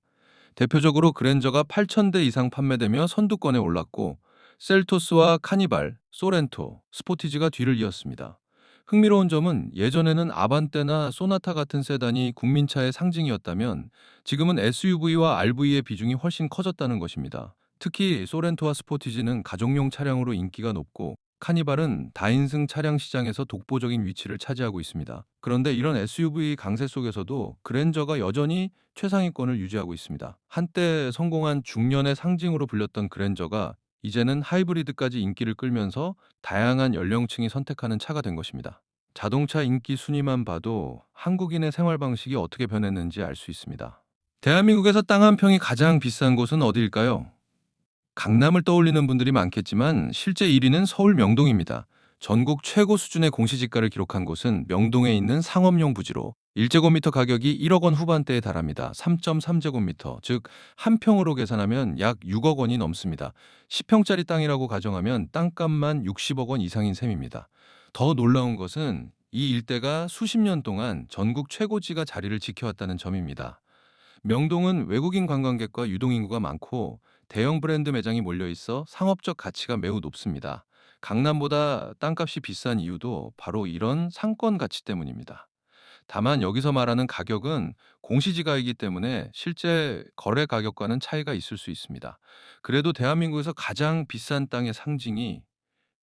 대표적으로 그랜저가 8,000대 이상 판매되며 선두권에 올랐고 셀토스와 카니발, 소렌토, 스포티지가 뒤를 이었습니다. 흥미로운 점은 예전에는 아반떼나 소나타 같은 세단이 국민차의 상징이었다면 지금은 SUV와 RV의 비중이 훨씬 커졌다는 것입니다. 특히 소렌토와 스포티지는 가족용 차량으로 인기가 높고 카니발은 다인승 차량 시장에서 독보적인 위치를 차지하고 있습니다. 그런데 이런 SUV 강세 속에서도 그랜저가 여전히 최상위권을 유지하고 있습니다. 한때 성공한 중년의 상징으로 불렸던 그랜저가 이제는 하이브리드까지 인기를 끌면서 다양한 연령층이 선택하는 차가 된 것입니다. 자동차 인기 순위만 봐도 한국인의 생활 방식이 어떻게 변했는지 알 수 있습니다. 대한민국에서 땅 한 평이 가장 비싼 곳은 어디일까요? 강남을 떠올리는 분들이 많겠지만 실제 1위는 서울 명동입니다. 전국 최고 수준의 공시지가를 기록한 곳은 명동에 있는 상업용 부지로 1제곱미터 가격이 1억 원 후반대에 달합니다. 3.3제곱미터, 즉 한 평으로 계산하면 약 6억 원이 넘습니다. 10평짜리 땅이라고 가정하면 땅값만 60억 원 이상인 셈입니다. 더 놀라운 것은 이 일대가 수십 년 동안 전국 최고지가 자리를 지켜왔다는 점입니다. 명동은 외국인 관광객과 유동인구가 많고 대형 브랜드 매장이 몰려 있어 상업적 가치가 매우 높습니다. 강남보다 땅값이 비싼 이유도 바로 이런 상권 가치 때문입니다. 다만 여기서 말하는 가격은 공시지가이기 때문에 실제 거래 가격과는 차이가 있을 수 있습니다. 그래도 대한민국에서 가장 비싼 땅의 상징이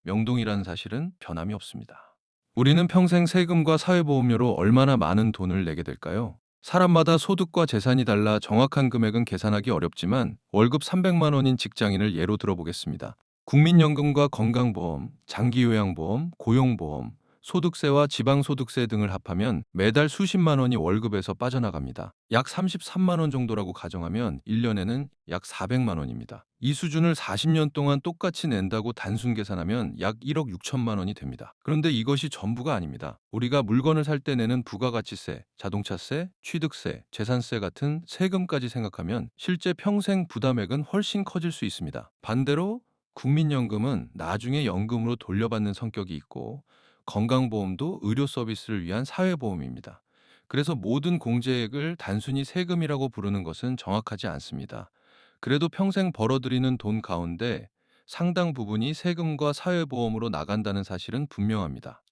명동이라는 사실은 변함이 없습니다. 우리는 평생 세금과 사회보험료로 얼마나 많은 돈을 내게 될까요? 사람마다 소득과 재산이 달라 정확한 금액은 계산하기 어렵지만 월급 300만 원인 직장인을 예로 들어보겠습니다. 국민연금과 건강보험, 장기요양보험, 고용보험, 소득세와 지방소득세 등을 합하면 매달 수십만 원이 월급에서 빠져나갑니다. 약 33만 원 정도라고 가정하면 1년에는 약 400만 원입니다. 이 수준을 40년 동안 똑같이 낸다고 단순 계산하면 약 1억 6천만 원이 됩니다. 그런데 이것이 전부가 아닙니다. 우리가 물건을 살 때 내는 부가가치세, 자동차세, 취득세, 재산세 같은 세금까지 생각하면 실제 평생 부담액은 훨씬 커질 수 있습니다. 반대로 국민연금은 나중에 연금으로 돌려받는 성격이 있고 건강보험도 의료 서비스를 위한 사회보험입니다. 그래서 모든 공제액을 단순히 세금이라고 부르는 것은 정확하지 않습니다. 그래도 평생 벌어들이는 돈 가운데 상당 부분이 세금과 사회보험으로 나간다는 사실은 분명합니다.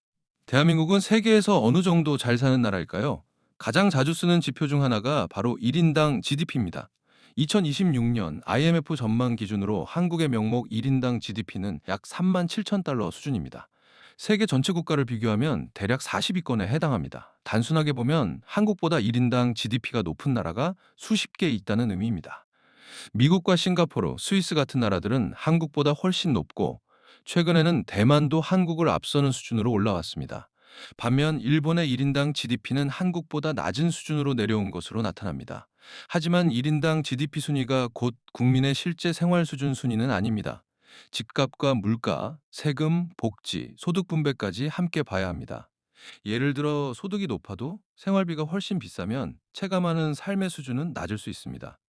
대한민국은 세계에서 어느 정도 잘 사는 나라일까요? 가장 자주 쓰는 지표 중 하나가 바로 1인당 GDP입니다. 2026년 IMF 전망 기준으로 한국의 명목 1인당 GDP는 약 3만 7천 달러 수준입니다. 세계 전체 국가를 비교하면 대략 40위권에 해당합니다. 단순하게 보면 한국보다 1인당 GDP가 높은 나라가 수십 개 있다는 의미입니다. 미국과 싱가포르, 스위스 같은 나라들은 한국보다 훨씬 높고 최근에는 대만도 한국을 앞서는 수준으로 올라왔습니다. 반면 일본의 1인당 GDP는 한국보다 낮은 수준으로 내려온 것으로 나타납니다. 하지만 1인당 GDP 순위가 곧 국민의 실제 생활 수준 순위는 아닙니다. 집값과 물가, 세금, 복지, 소득 분배까지 함께 봐야 합니다. 예를 들어 소득이 높아도 생활비가 훨씬 비싸면 체감하는 삶의 수준은 낮을 수 있습니다.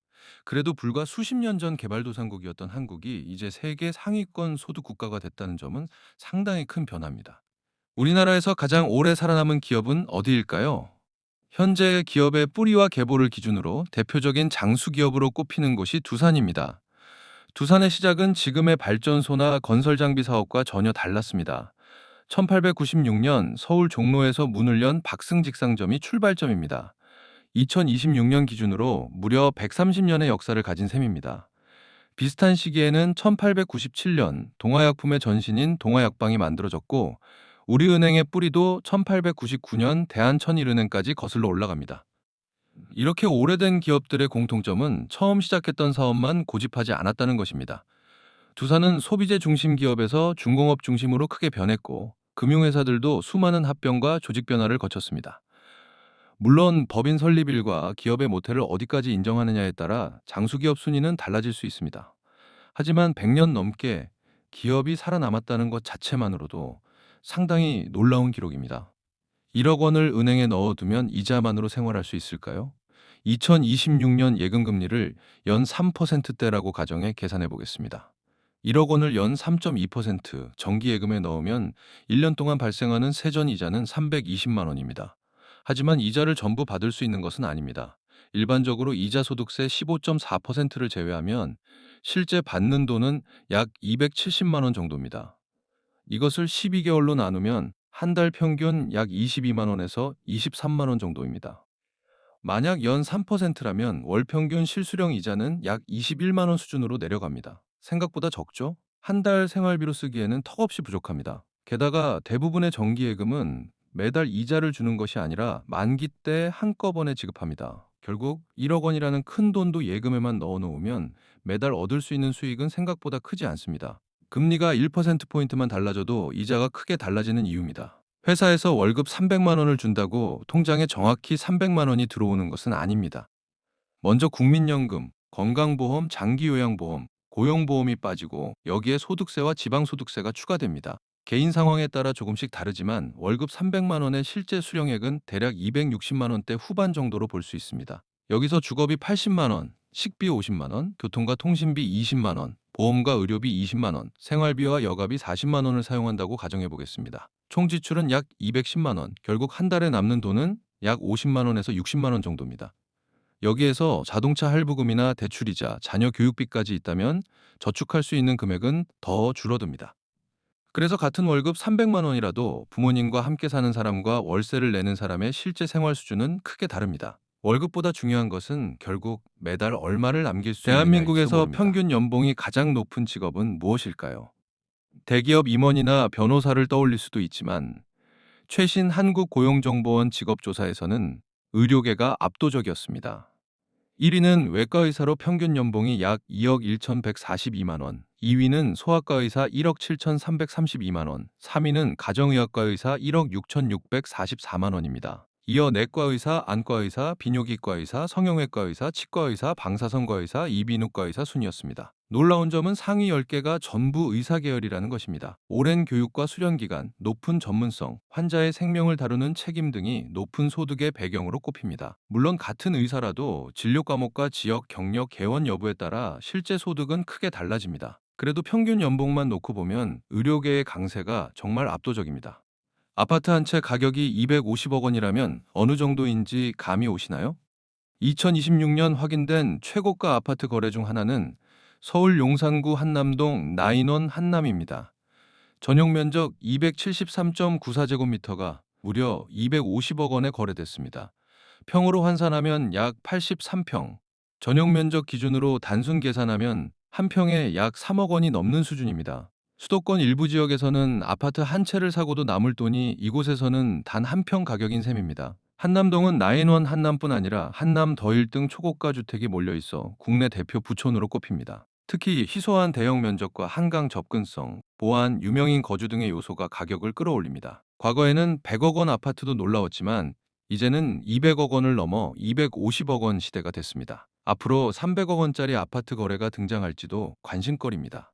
그래도 불과 수십 년 전 개발도상국이었던 한국이 이제 세계 상위권 소득 국가가 됐다는 점은 상당히 큰 변화입니다. 우리나라에서 가장 오래 살아남은 기업은 어디일까요? 현재 기업의 뿌리와 계보를 기준으로 대표적인 장수 기업으로 꼽히는 곳이 두산입니다. 두산의 시작은 지금의 발전소나 건설 장비 사업과 전혀 달랐습니다. 1896년 서울 종로에서 문을 연 박승직상점이 출발점입니다. 2026년 기준으로 무려 130년의 역사를 가진 셈입니다. 비슷한 시기에는 1897년 동화약품의 전신인 동화약방이 만들어졌고, 우리은행의 뿌리도 1899년 대한천일은행까지 거슬러 올라갑니다. 이렇게 오래된 기업들의 공통점은 처음 시작했던 사업만 고집하지 않았다는 것입니다. 두산은 소비재 중심 기업에서 중공업 중심으로 크게 변했고, 금융회사들도 수많은 합병과 조직 변화를 거쳤습니다. 물론 법인 설립일과 기업의 모태를 어디까지 인정하느냐에 따라 장수기업 순위는 달라질 수 있습니다. 하지만 100년 넘게 기업이 살아남았다는 것 자체만으로도 상당히 놀라운 기록입니다. 1억 원을 은행에 넣어두면 이자만으로 생활할 수 있을까요? 2026년 예금금리를 연 3%대라고 가정해 계산해 보겠습니다. 1억 원을 연 3.2% 정기예금에 넣으면 1년 동안 발생하는 세전 이자는 320만 원입니다. 하지만 이자를 전부 받을 수 있는 것은 아닙니다. 일반적으로 이자 소득세 15.4%를 제외하면 실제 받는 돈은 약 270만 원 정도입니다. 이것을 12개월로 나누면 한 달 평균 약 22만 원에서 23만 원 정도입니다. 만약 연 3%라면 월 평균 실수령 이자는 약 21만 원 수준으로 내려갑니다. 생각보다 적죠? 한 달 생활비로 쓰기에는 턱없이 부족합니다. 게다가 대부분의 정기예금은 매달 이자를 주는 것이 아니라 만기 때 한꺼번에 지급합니다. 결국 1억 원이라는 큰 돈도 예금에만 넣어놓으면 매달 얻을 수 있는 수익은 생각보다 크지 않습니다. 금리가 1%포인트만 달라져도 이자가 크게 달라지는 이유입니다. 회사에서 월급 300만 원을 준다고 통장에 정확히 300만 원이 들어오는 것은 아닙니다. 먼저 국민연금, 건강보험, 장기요양보험, 고용보험이 빠지고 여기에 소득세와 지방소득세가 추가됩니다. 개인 상황에 따라 조금씩 다르지만 월급 300만 원의 실제 수령액은 대략 260만 원대 후반 정도로 볼 수 있습니다. 여기서 주거비 80만 원, 식비 50만 원, 교통과 통신비 20만 원, 보험과 의료비 20만 원, 생활비와 여가비 40만 원을 사용한다고 가정해 보겠습니다. 총 지출은 약 210만 원, 결국 한 달에 남는 돈은 약 50만 원에서 60만 원 정도입니다. 여기에서 자동차 할부금이나 대출이자, 자녀 교육비까지 있다면 저축할 수 있는 금액은 더 줄어듭니다. 그래서 같은 월급 300만 원이라도 부모님과 함께 사는 사람과 월세를 내는 사람의 실제 생활 수준은 크게 다릅니다. 월급보다 중요한 것은 결국 매달 얼마를 남길 수 있느냐일지도 대한민국에서 모릅니다. 평균 연봉이 가장 높은 직업은 무엇일까요? 대기업 임원이나 변호사를 떠올릴 수도 있지만, 최신 한국고용정보원 직업조사에서는 의료계가 압도적이었습니다. 1위는 외과의사로 평균 연봉이 약 2억 1,142만 원, 2위는 소아과의사 1억 7,332만 원, 3위는 가정의학과의사 1억 6,644만 원입니다. 이어 내과의사, 안과의사, 비뇨기과의사, 성형외과의사, 치과의사, 방사선과의사, 이비인후과의사 순이었습니다. 놀라운 점은 상위 10개가 전부 의사 계열이라는 것입니다. 오랜 교육과 수련 기간, 높은 전문성, 환자의 생명을 다루는 책임 등이 높은 소득의 배경으로 꼽힙니다. 물론 같은 의사라도 진료 과목과 지역, 경력, 개원 여부에 따라 실제 소득은 크게 달라집니다. 그래도 평균 연봉만 놓고 보면 의료계의 강세가 정말 압도적입니다. 아파트 한 채 가격이 250억 원이라면 어느 정도인지 감이 오시나요? 2026년 확인된 최고가 아파트 거래 중 하나는 서울 용산구 한남동 나인원 한남입니다. 전용 면적 273.94제곱미터가 무려 250억 원에 거래됐습니다. 평으로 환산하면 약 83평, 전용 면적 기준으로 단순 계산하면 한 평에 약 3억 원이 넘는 수준입니다. 수도권 일부 지역에서는 아파트 한 채를 사고도 남을 돈이 이곳에서는 단 한 평 가격인 셈입니다. 한남동은 나인원 한남뿐 아니라 한남 더일 등 초고가 주택이 몰려 있어 국내 대표 부촌으로 꼽힙니다. 특히 희소한 대형 면적과 한강 접근성, 보안, 유명인 거주 등의 요소가 가격을 끌어올립니다. 과거에는 100억 원 아파트도 놀라웠지만 이제는 200억 원을 넘어 250억 원 시대가 됐습니다. 앞으로 300억 원짜리 아파트 거래가 등장할지도 관심거리입니다.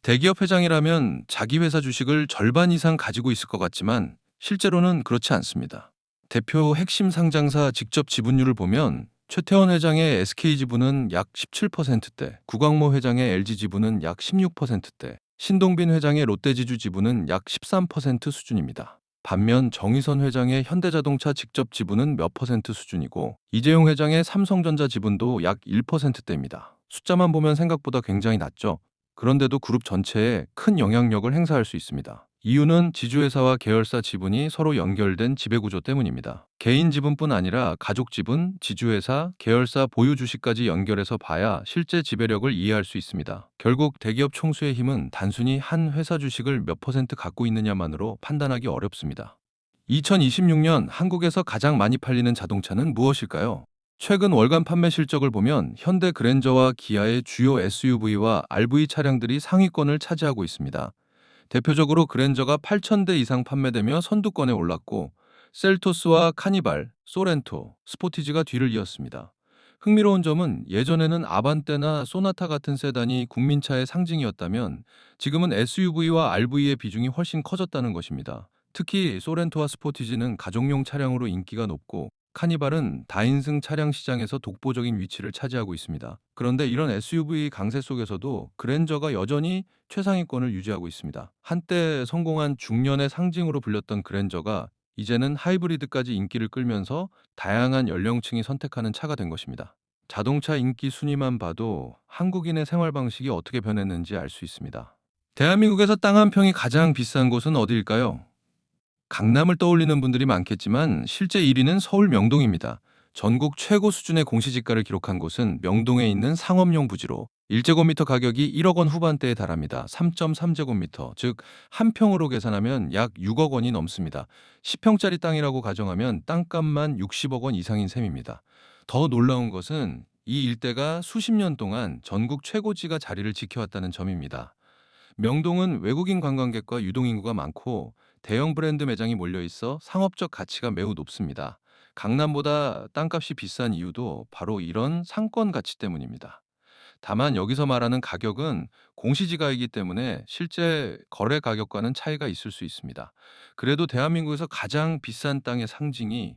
대기업 회장이라면 자기 회사 주식을 절반 이상 가지고 있을 것 같지만 실제로는 그렇지 않습니다. 대표 핵심 상장사 직접 지분율을 보면 최태원 회장의 SK 지분은 약 17%대, 구광모 회장의 LG 지분은 약 16%대, 신동빈 회장의 롯데지주 지분은 약 13% 수준입니다. 반면 정의선 회장의 현대자동차 직접 지분은 몇 퍼센트 수준이고 이재용 회장의 삼성전자 지분도 약 1%대입니다. 숫자만 보면 생각보다 굉장히 낮죠. 그런데도 그룹 전체에 큰 영향력을 행사할 수 있습니다. 이유는 지주회사와 계열사 지분이 서로 연결된 지배구조 때문입니다. 개인 지분뿐 아니라 가족 지분, 지주회사, 계열사 보유 주식까지 연결해서 봐야 실제 지배력을 이해할 수 있습니다. 결국 대기업 총수의 힘은 단순히 한 회사 주식을 몇 퍼센트 갖고 있느냐만으로 판단하기 어렵습니다. 2026년 한국에서 가장 많이 팔리는 자동차는 무엇일까요? 최근 월간 판매 실적을 보면 현대 그랜저와 기아의 주요 SUV와 RV 차량들이 상위권을 차지하고 있습니다. 대표적으로 그랜저가 8,000대 이상 판매되며 선두권에 올랐고 셀토스와 카니발, 소렌토, 스포티지가 뒤를 이었습니다. 흥미로운 점은 예전에는 아반떼나 소나타 같은 세단이 국민차의 상징이었다면 지금은 SUV와 RV의 비중이 훨씬 커졌다는 것입니다. 특히 소렌토와 스포티지는 가족용 차량으로 인기가 높고 카니발은 다인승 차량 시장에서 독보적인 위치를 차지하고 있습니다. 그런데 이런 SUV 강세 속에서도 그랜저가 여전히 최상위권을 유지하고 있습니다. 한때 성공한 중년의 상징으로 불렸던 그랜저가 이제는 하이브리드까지 인기를 끌면서 다양한 연령층이 선택하는 차가 된 것입니다. 자동차 인기 순위만 봐도 한국인의 생활 방식이 어떻게 변했는지 알 수 있습니다. 대한민국에서 땅 한 평이 가장 비싼 곳은 어디일까요? 강남을 떠올리는 분들이 많겠지만 실제 1위는 서울 명동입니다. 전국 최고 수준의 공시지가를 기록한 곳은 명동에 있는 상업용 부지로 1제곱미터 가격이 1억 원 후반대에 달합니다. 3.3제곱미터, 즉 한 평으로 계산하면 약 6억 원이 넘습니다. 10평짜리 땅이라고 가정하면 땅값만 60억 원 이상인 셈입니다. 더 놀라운 것은 이 일대가 수십 년 동안 전국 최고지가 자리를 지켜왔다는 점입니다. 명동은 외국인 관광객과 유동인구가 많고 대형 브랜드 매장이 몰려 있어 상업적 가치가 매우 높습니다. 강남보다 땅값이 비싼 이유도 바로 이런 상권 가치 때문입니다. 다만 여기서 말하는 가격은 공시지가이기 때문에 실제 거래 가격과는 차이가 있을 수 있습니다. 그래도 대한민국에서 가장 비싼 땅의 상징이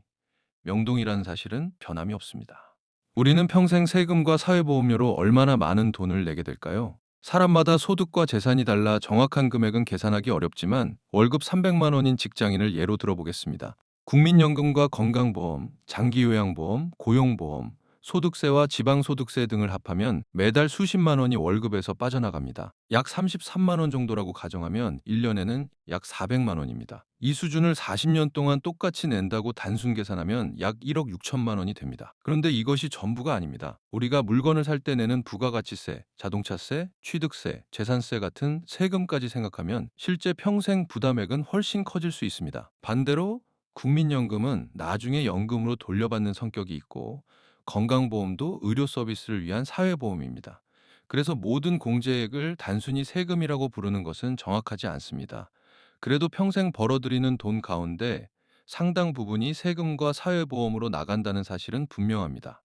명동이라는 사실은 변함이 없습니다. 우리는 평생 세금과 사회보험료로 얼마나 많은 돈을 내게 될까요? 사람마다 소득과 재산이 달라 정확한 금액은 계산하기 어렵지만 월급 300만 원인 직장인을 예로 들어보겠습니다. 국민연금과 건강보험, 장기요양보험, 고용보험, 소득세와 지방소득세 등을 합하면 매달 수십만 원이 월급에서 빠져나갑니다. 약 33만 원 정도라고 가정하면 1년에는 약 400만 원입니다. 이 수준을 40년 동안 똑같이 낸다고 단순 계산하면 약 1억 6천만 원이 됩니다. 그런데 이것이 전부가 아닙니다. 우리가 물건을 살 때 내는 부가가치세, 자동차세, 취득세, 재산세 같은 세금까지 생각하면 실제 평생 부담액은 훨씬 커질 수 있습니다. 반대로 국민연금은 나중에 연금으로 돌려받는 성격이 있고 건강보험도 의료 서비스를 위한 사회보험입니다. 그래서 모든 공제액을 단순히 세금이라고 부르는 것은 정확하지 않습니다. 그래도 평생 벌어들이는 돈 가운데 상당 부분이 세금과 사회보험으로 나간다는 사실은 분명합니다.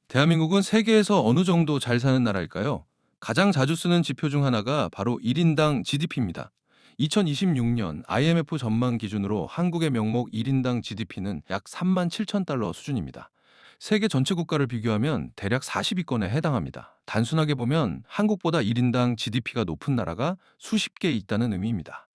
대한민국은 세계에서 어느 정도 잘 사는 나라일까요? 가장 자주 쓰는 지표 중 하나가 바로 1인당 GDP입니다. 2026년 IMF 전망 기준으로 한국의 명목 1인당 GDP는 약 3만 7천 달러 수준입니다. 세계 전체 국가를 비교하면 대략 40위권에 해당합니다. 단순하게 보면 한국보다 1인당 GDP가 높은 나라가 수십 개 있다는 의미입니다.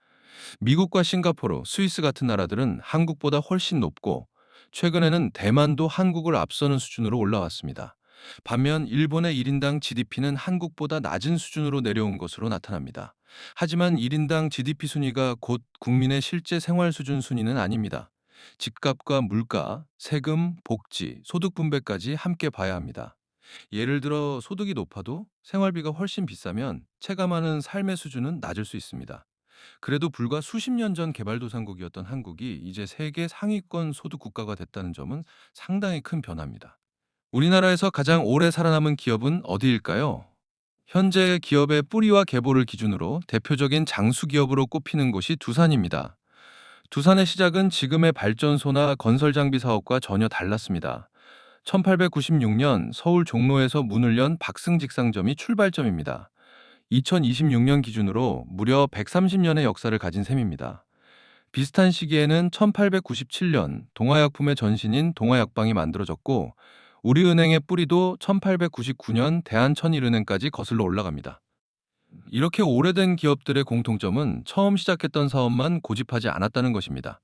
미국과 싱가포르, 스위스 같은 나라들은 한국보다 훨씬 높고 최근에는 대만도 한국을 앞서는 수준으로 올라왔습니다. 반면 일본의 1인당 GDP는 한국보다 낮은 수준으로 내려온 것으로 나타납니다. 하지만 1인당 GDP 순위가 곧 국민의 실제 생활 수준 순위는 아닙니다. 집값과 물가, 세금, 복지, 소득 분배까지 함께 봐야 합니다. 예를 들어 소득이 높아도 생활비가 훨씬 비싸면 체감하는 삶의 수준은 낮을 수 있습니다. 그래도 불과 수십 년 전 개발도상국이었던 한국이 이제 세계 상위권 소득 국가가 됐다는 점은 상당히 큰 변화입니다. 우리나라에서 가장 오래 살아남은 기업은 어디일까요? 현재 기업의 뿌리와 계보를 기준으로 대표적인 장수 기업으로 꼽히는 곳이 두산입니다. 두산의 시작은 지금의 발전소나 건설 장비 사업과 전혀 달랐습니다. 1896년 서울 종로에서 문을 연 박승직상점이 출발점입니다. 2026년 기준으로 무려 130년의 역사를 가진 셈입니다. 비슷한 시기에는 1897년 동화약품의 전신인 동화약방이 만들어졌고 우리은행의 뿌리도 1899년 대한천일은행까지 거슬러 올라갑니다. 이렇게 오래된 기업들의 공통점은 처음 시작했던 사업만 고집하지 않았다는 것입니다.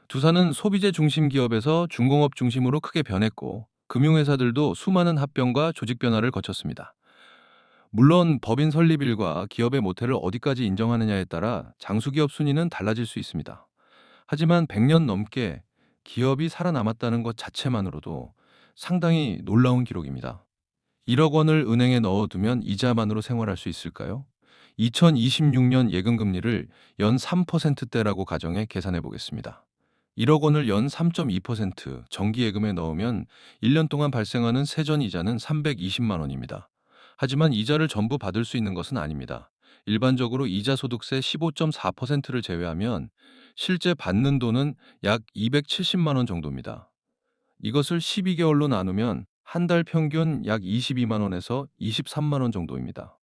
두사는 소비재 중심 기업에서 중공업 중심으로 크게 변했고, 금융회사들도 수많은 합병과 조직 변화를 거쳤습니다. 물론 법인 설립일과 기업의 모태를 어디까지 인정하느냐에 따라 장수기업 순위는 달라질 수 있습니다. 하지만 100년 넘게 기업이 살아남았다는 것 자체만으로도 상당히 놀라운 기록입니다. 1억 원을 은행에 넣어두면 이자만으로 생활할 수 있을까요? 2026년 예금금리를 연 3%대라고 가정해 계산해 보겠습니다. 1억 원을 연 3.2% 정기예금에 넣으면 1년 동안 발생하는 세전 이자는 320만 원입니다. 하지만 이자를 전부 받을 수 있는 것은 아닙니다. 일반적으로 이자 소득세 15.4%를 제외하면 실제 받는 돈은 약 270만 원 정도입니다. 이것을 12개월로 나누면 한 달 평균 약 22만 원에서 23만 원 정도입니다.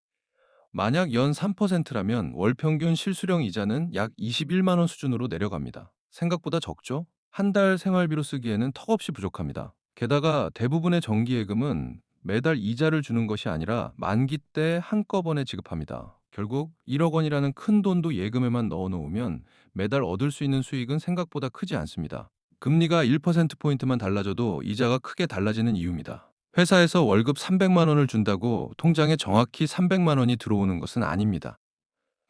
만약 연 3%라면 월 평균 실수령 이자는 약 21만 원 수준으로 내려갑니다. 생각보다 적죠? 한 달 생활비로 쓰기에는 턱없이 부족합니다. 게다가 대부분의 정기예금은 매달 이자를 주는 것이 아니라 만기 때 한꺼번에 지급합니다. 결국 1억 원이라는 큰 돈도 예금에만 넣어놓으면 매달 얻을 수 있는 수익은 생각보다 크지 않습니다. 금리가 1%포인트만 달라져도 이자가 크게 달라지는 이유입니다. 회사에서 월급 300만 원을 준다고 통장에 정확히 300만 원이 들어오는 것은 아닙니다.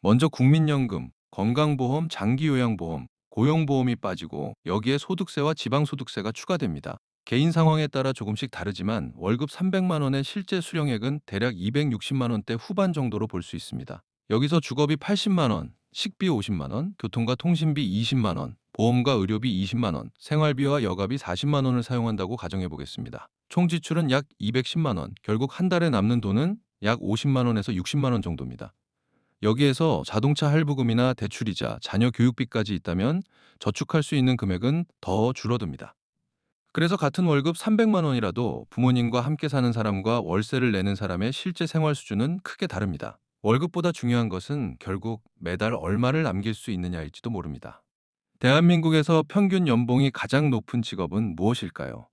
먼저 국민연금, 건강보험, 장기요양보험, 고용보험이 빠지고 여기에 소득세와 지방소득세가 추가됩니다. 개인 상황에 따라 조금씩 다르지만 월급 300만 원의 실제 수령액은 대략 260만 원대 후반 정도로 볼 수 있습니다. 여기서 주거비 80만 원, 식비 50만 원, 교통과 통신비 20만 원, 보험과 의료비 20만 원, 생활비와 여가비 40만 원을 사용한다고 가정해 보겠습니다. 총 지출은 약 210만 원, 결국 한 달에 남는 돈은 약 50만 원에서 60만 원 정도입니다. 여기에서 자동차 할부금이나 대출이자, 자녀 교육비까지 있다면 저축할 수 있는 금액은 더 줄어듭니다. 그래서 같은 월급 300만 원이라도 부모님과 함께 사는 사람과 월세를 내는 사람의 실제 생활 수준은 크게 다릅니다. 월급보다 중요한 것은 결국 매달 얼마를 남길 수 있느냐일지도 모릅니다. 대한민국에서 평균 연봉이 가장 높은 직업은 무엇일까요?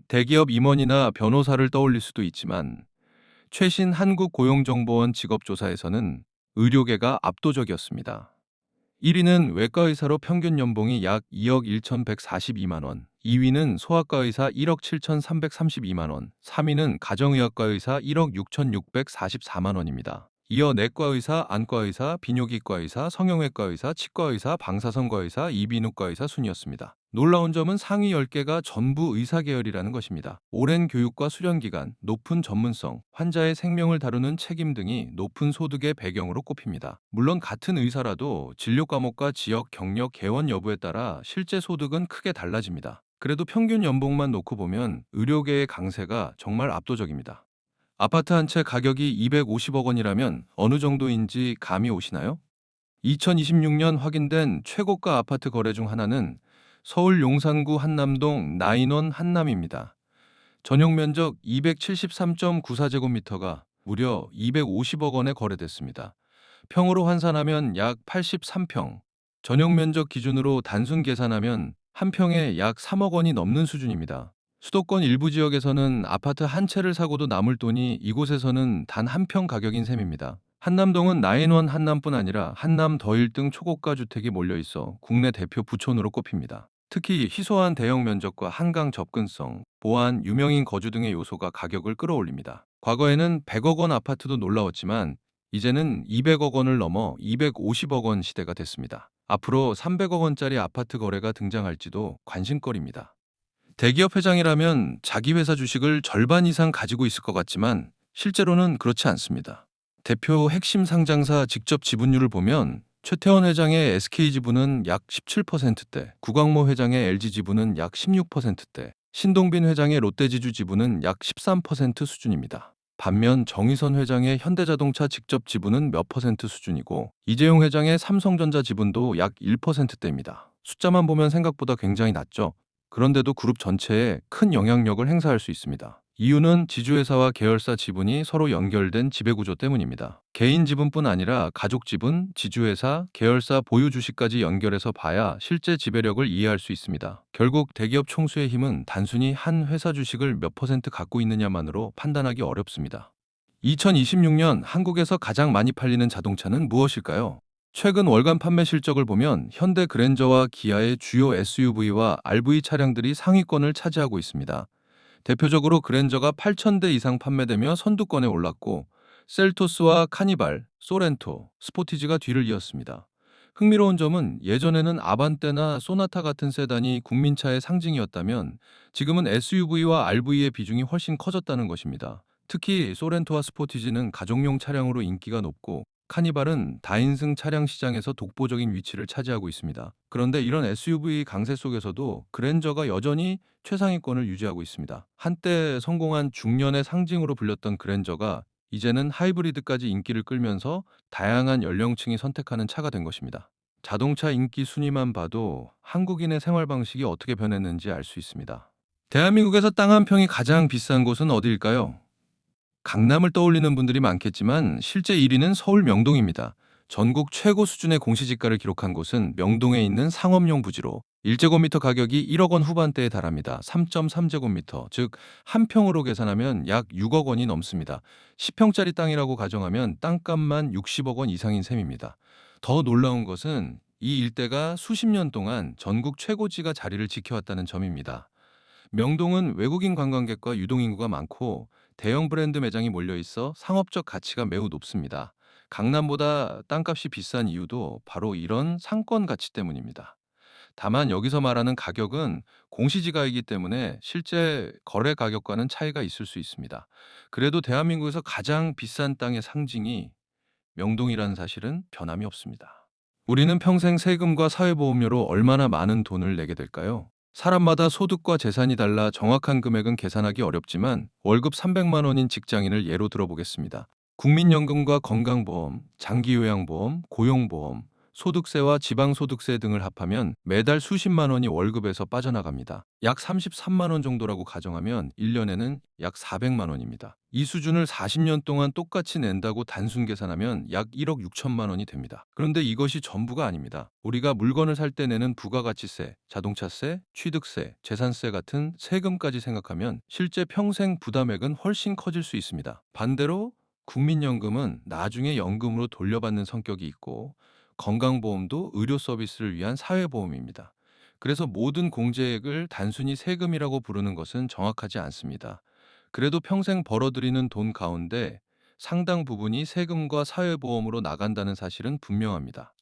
대기업 임원이나 변호사를 떠올릴 수도 있지만 최신 한국고용정보원 직업조사에서는 의료계가 압도적이었습니다. 1위는 외과의사로 평균 연봉이 약 2억 1,142만 원, 2위는 소아과의사 1억 7,332만 원, 3위는 가정의학과의사 1억 6,644만 원입니다. 이어 내과의사, 안과의사, 비뇨기과의사, 성형외과의사, 치과의사, 방사선과의사, 이비인후과의사 순이었습니다. 놀라운 점은 상위 10개가 전부 의사 계열이라는 것입니다. 오랜 교육과 수련 기간, 높은 전문성, 환자의 생명을 다루는 책임 등이 높은 소득의 배경으로 꼽힙니다. 물론 같은 의사라도 진료 과목과 지역, 경력, 개원 여부에 따라 실제 소득은 크게 달라집니다. 그래도 평균 연봉만 놓고 보면 의료계의 강세가 정말 압도적입니다. 아파트 한 채 가격이 250억 원이라면 어느 정도인지 감이 오시나요? 2026년 확인된 최고가 아파트 거래 중 하나는 서울 용산구 한남동 나인원 한남입니다. 전용 면적 273.94제곱미터가 무려 250억 원에 거래됐습니다. 평으로 환산하면 약 83평, 전용 면적 기준으로 단순 계산하면 한 평에 약 3억 원이 넘는 수준입니다. 수도권 일부 지역에서는 아파트 한 채를 사고도 남을 돈이 이곳에서는 단 한 평 가격인 셈입니다. 한남동은 나인원 한남뿐 아니라 한남 더일 등 초고가 주택이 몰려 있어 국내 대표 부촌으로 꼽힙니다. 특히 희소한 대형 면적과 한강 접근성, 보안, 유명인 거주 등의 요소가 가격을 끌어올립니다. 과거에는 100억 원 아파트도 놀라웠지만 이제는 200억 원을 넘어 250억 원 시대가 됐습니다. 앞으로 300억 원짜리 아파트 거래가 등장할지도 관심거리입니다. 대기업 회장이라면 자기 회사 주식을 절반 이상 가지고 있을 것 같지만 실제로는 그렇지 않습니다. 대표 핵심 상장사 직접 지분율을 보면 최태원 회장의 SK 지분은 약 17%대, 구광모 회장의 LG 지분은 약 16%대, 신동빈 회장의 롯데지주 지분은 약 13% 수준입니다. 반면 정의선 회장의 현대자동차 직접 지분은 몇 퍼센트 수준이고 이재용 회장의 삼성전자 지분도 약 1%대입니다. 숫자만 보면 생각보다 굉장히 낮죠. 그런데도 그룹 전체에 큰 영향력을 행사할 수 있습니다. 이유는 지주회사와 계열사 지분이 서로 연결된 지배구조 때문입니다. 개인 지분뿐 아니라 가족 지분, 지주회사, 계열사 보유 주식까지 연결해서 봐야 실제 지배력을 이해할 수 있습니다. 결국 대기업 총수의 힘은 단순히 한 회사 주식을 몇 퍼센트 갖고 있느냐만으로 판단하기 어렵습니다. 2026년 한국에서 가장 많이 팔리는 자동차는 무엇일까요? 최근 월간 판매 실적을 보면 현대 그랜저와 기아의 주요 SUV와 RV 차량들이 상위권을 차지하고 있습니다. 대표적으로 그랜저가 8,000대 이상 판매되며 선두권에 올랐고, 셀토스와 카니발, 소렌토, 스포티지가 뒤를 이었습니다. 흥미로운 점은 예전에는 아반떼나 소나타 같은 세단이 국민차의 상징이었다면 지금은 SUV와 RV의 비중이 훨씬 커졌다는 것입니다. 특히 소렌토와 스포티지는 가족용 차량으로 인기가 높고, 카니발은 다인승 차량 시장에서 독보적인 위치를 차지하고 있습니다. 그런데 이런 SUV 강세 속에서도 그랜저가 여전히 최상위권을 유지하고 있습니다. 한때 성공한 중년의 상징으로 불렸던 그랜저가 이제는 하이브리드까지 인기를 끌면서 다양한 연령층이 선택하는 차가 된 것입니다. 자동차 인기 순위만 봐도 한국인의 생활 방식이 어떻게 변했는지 알 수 있습니다. 대한민국에서 땅 한 평이 가장 비싼 곳은 어디일까요? 강남을 떠올리는 분들이 많겠지만 실제 1위는 서울 명동입니다. 전국 최고 수준의 공시지가를 기록한 곳은 명동에 있는 상업용 부지로 1제곱미터 가격이 1억 원 후반대에 달합니다. 3.3제곱미터, 즉 한 평으로 계산하면 약 6억 원이 넘습니다. 10평짜리 땅이라고 가정하면 땅값만 60억 원 이상인 셈입니다. 더 놀라운 것은 이 일대가 수십 년 동안 전국 최고지가 자리를 지켜왔다는 점입니다. 명동은 외국인 관광객과 유동인구가 많고 대형 브랜드 매장이 몰려 있어 상업적 가치가 매우 높습니다. 강남보다 땅값이 비싼 이유도 바로 이런 상권 가치 때문입니다. 다만 여기서 말하는 가격은 공시지가이기 때문에 실제 거래 가격과는 차이가 있을 수 있습니다. 그래도 대한민국에서 가장 비싼 땅의 상징이 명동이라는 사실은 변함이 없습니다. 우리는 평생 세금과 사회보험료로 얼마나 많은 돈을 내게 될까요? 사람마다 소득과 재산이 달라 정확한 금액은 계산하기 어렵지만 월급 300만 원인 직장인을 예로 들어보겠습니다. 국민연금과 건강보험, 장기요양보험, 고용보험, 소득세와 지방소득세 등을 합하면 매달 수십만 원이 월급에서 빠져나갑니다. 약 33만 원 정도라고 가정하면 1년에는 약 400만 원입니다. 이 수준을 40년 동안 똑같이 낸다고 단순 계산하면 약 1억 6천만 원이 됩니다. 그런데 이것이 전부가 아닙니다. 우리가 물건을 살 때 내는 부가가치세, 자동차세, 취득세, 재산세 같은 세금까지 생각하면 실제 평생 부담액은 훨씬 커질 수 있습니다. 반대로 국민연금은 나중에 연금으로 돌려받는 성격이 있고, 건강보험도 의료 서비스를 위한 사회보험입니다. 그래서 모든 공제액을 단순히 세금이라고 부르는 것은 정확하지 않습니다. 그래도 평생 벌어들이는 돈 가운데 상당 부분이 세금과 사회보험으로 나간다는 사실은 분명합니다.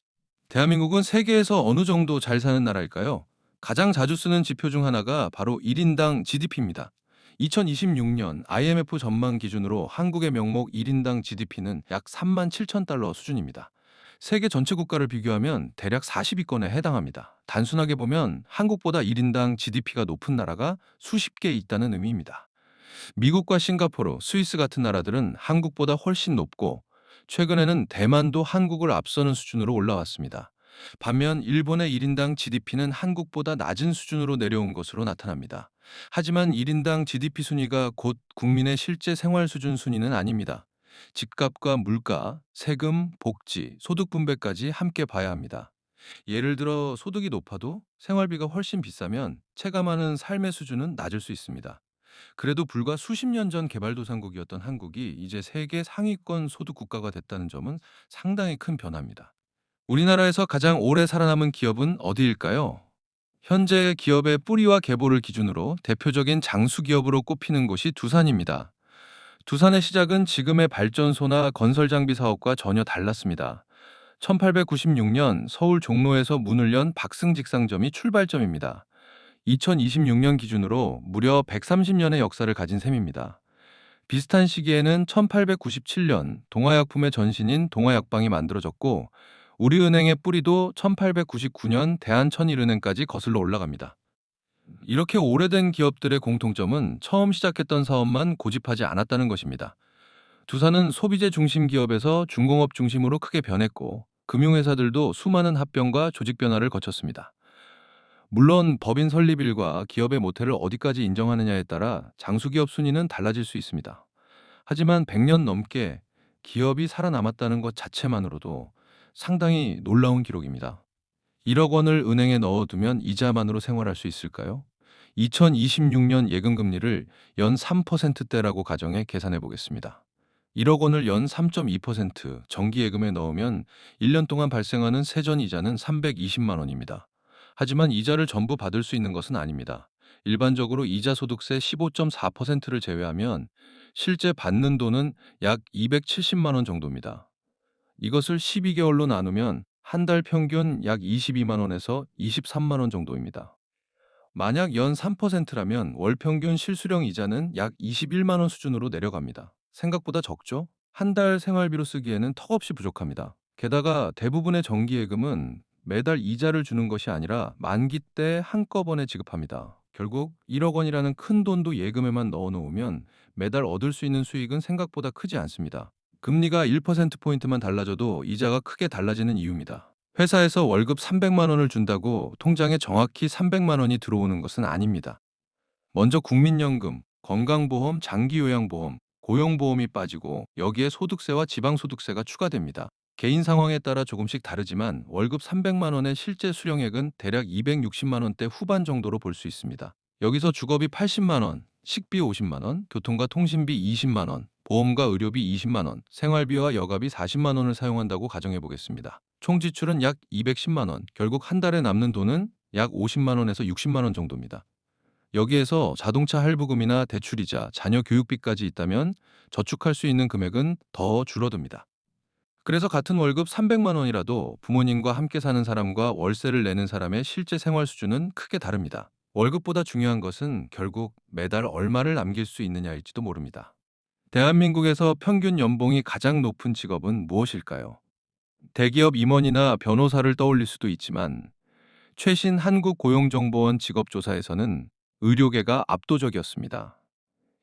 대한민국은 세계에서 어느 정도 잘 사는 나라일까요? 가장 자주 쓰는 지표 중 하나가 바로 1인당 GDP입니다. 2026년 IMF 전망 기준으로 한국의 명목 1인당 GDP는 약 3만 7천 달러 수준입니다. 세계 전체 국가를 비교하면 대략 40위권에 해당합니다. 단순하게 보면 한국보다 1인당 GDP가 높은 나라가 수십 개 있다는 의미입니다. 미국과 싱가포르, 스위스 같은 나라들은 한국보다 훨씬 높고 최근에는 대만도 한국을 앞서는 수준으로 올라왔습니다. 반면 일본의 1인당 GDP는 한국보다 낮은 수준으로 내려온 것으로 나타납니다. 하지만 1인당 GDP 순위가 곧 국민의 실제 생활 수준 순위는 아닙니다. 집값과 물가, 세금, 복지, 소득 분배까지 함께 봐야 합니다. 예를 들어 소득이 높아도 생활비가 훨씬 비싸면 체감하는 삶의 수준은 낮을 수 있습니다. 그래도 불과 수십 년 전 개발도상국이었던 한국이 이제 세계 상위권 소득 국가가 됐다는 점은 상당히 큰 변화입니다. 우리나라에서 가장 오래 살아남은 기업은 어디일까요? 현재 기업의 뿌리와 계보를 기준으로 대표적인 장수 기업으로 꼽히는 곳이 두산입니다. 두산의 시작은 지금의 발전소나 건설 장비 사업과 전혀 달랐습니다. 1896년 서울 종로에서 문을 연 박승직상점이 출발점입니다. 2026년 기준으로 무려 130년의 역사를 가진 셈입니다. 비슷한 시기에는 1897년 동아약품의 전신인 동아약방이 만들어졌고, 우리은행의 뿌리도 1899년 대한천일은행까지 거슬러 올라갑니다. 이렇게 오래된 기업들의 공통점은 처음 시작했던 사업만 고집하지 않았다는 것입니다. 두산은 소비재 중심 기업에서 중공업 중심으로 크게 변했고, 금융회사들도 수많은 합병과 조직 변화를 거쳤습니다. 물론 법인 설립일과 기업의 모태를 어디까지 인정하느냐에 따라 장수기업 순위는 달라질 수 있습니다. 하지만 100년 넘게 기업이 살아남았다는 것 자체만으로도 상당히 놀라운 기록입니다. 1억 원을 은행에 넣어두면 이자만으로 생활할 수 있을까요? 2026년 예금 금리를 연 3%대라고 가정해 계산해 보겠습니다. 1억 원을 연 3.2% 정기 예금에 넣으면 1년 동안 발생하는 세전 이자는 320만 원입니다. 하지만 이자를 전부 받을 수 있는 것은 아닙니다. 일반적으로 이자 소득세 15.4%를 제외하면 실제 받는 돈은 약 270만 원 정도입니다. 이것을 12개월로 나누면 한 달 평균 약 22만 원에서 23만 원 정도입니다. 만약 연 3%라면 월 평균 실수령 이자는 약 21만 원 수준으로 내려갑니다. 생각보다 적죠? 한 달 생활비로 쓰기에는 턱없이 부족합니다. 게다가 대부분의 정기예금은 매달 이자를 주는 것이 아니라 만기 때 한꺼번에 지급합니다. 결국 1억 원이라는 큰 돈도 예금에만 넣어놓으면 매달 얻을 수 있는 수익은 생각보다 크지 않습니다. 금리가 1%포인트만 달라져도 이자가 크게 달라지는 이유입니다. 회사에서 월급 300만 원을 준다고 통장에 정확히 300만 원이 들어오는 것은 아닙니다. 먼저 국민연금, 건강보험, 장기요양보험, 고용보험이 빠지고 여기에 소득세와 지방소득세가 추가됩니다. 개인 상황에 따라 조금씩 다르지만 월급 300만 원의 실제 수령액은 대략 260만 원대 후반 정도로 볼 수 있습니다. 여기서 주거비 80만 원, 식비 50만 원, 교통과 통신비 20만 원, 보험과 의료비 20만 원, 생활비와 여가비 40만 원을 사용한다고 가정해 보겠습니다. 총 지출은 약 210만 원, 결국 한 달에 남는 돈은 약 50만 원에서 60만 원 정도입니다. 여기에서 자동차 할부금이나 대출이자, 자녀 교육비까지 있다면 저축할 수 있는 금액은 더 줄어듭니다. 그래서 같은 월급 300만 원이라도 부모님과 함께 사는 사람과 월세를 내는 사람의 실제 생활 수준은 크게 다릅니다. 월급보다 중요한 것은 결국 매달 얼마를 남길 수 있느냐일지도 모릅니다. 대한민국에서 평균 연봉이 가장 높은 직업은 무엇일까요? 대기업 임원이나 변호사를 떠올릴 수도 있지만 최신 한국고용정보원 직업조사에서는 의료계가 압도적이었습니다.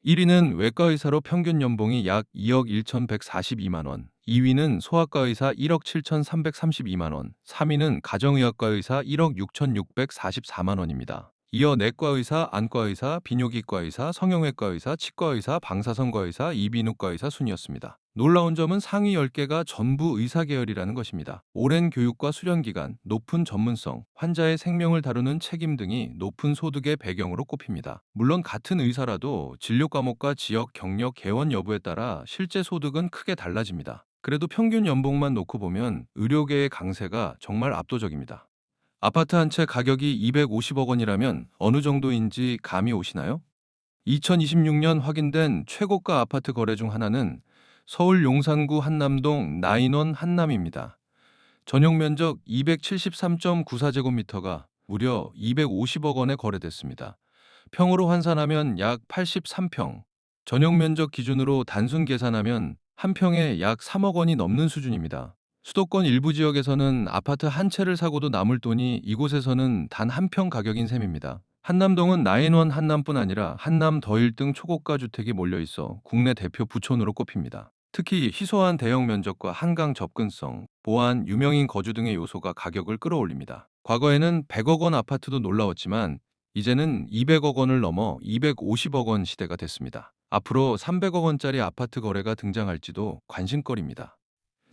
1위는 외과의사로 평균 연봉이 약 2억 1,142만 원, 2위는 소아과의사 1억 7,332만 원, 3위는 가정의학과의사 1억 6,644만 원입니다. 이어 내과의사, 안과의사, 비뇨기과의사, 성형외과의사, 치과의사, 방사선과의사, 이비인후과의사 순이었습니다. 놀라운 점은 상위 10개가 전부 의사 계열이라는 것입니다. 오랜 교육과 수련 기간, 높은 전문성, 환자의 생명을 다루는 책임 등이 높은 소득의 배경으로 꼽힙니다. 물론 같은 의사라도 진료 과목과 지역, 경력, 개원 여부에 따라 실제 소득은 크게 달라집니다. 그래도 평균 연봉만 놓고 보면 의료계의 강세가 정말 압도적입니다. 아파트 한 채 가격이 250억 원이라면 어느 정도인지 감이 오시나요? 2026년 확인된 최고가 아파트 거래 중 하나는 서울 용산구 한남동 나인원 한남입니다. 전용 면적 273.94제곱미터가 무려 250억 원에 거래됐습니다. 평으로 환산하면 약 83평, 전용 면적 기준으로 단순 계산하면 한 평에 약 3억 원이 넘는 수준입니다. 수도권 일부 지역에서는 아파트 한 채를 사고도 남을 돈이 이곳에서는 단 한 평 가격인 셈입니다. 한남동은 나인원 한남뿐 아니라 한남 더일 등 초고가 주택이 몰려있어 국내 대표 부촌으로 꼽힙니다. 특히 희소한 대형 면적과 한강 접근성, 보안, 유명인 거주 등의 요소가 가격을 끌어올립니다. 과거에는 100억 원 아파트도 놀라웠지만 이제는 200억 원을 넘어 250억 원 시대가 됐습니다. 앞으로 300억 원짜리 아파트 거래가 등장할지도 관심거리입니다.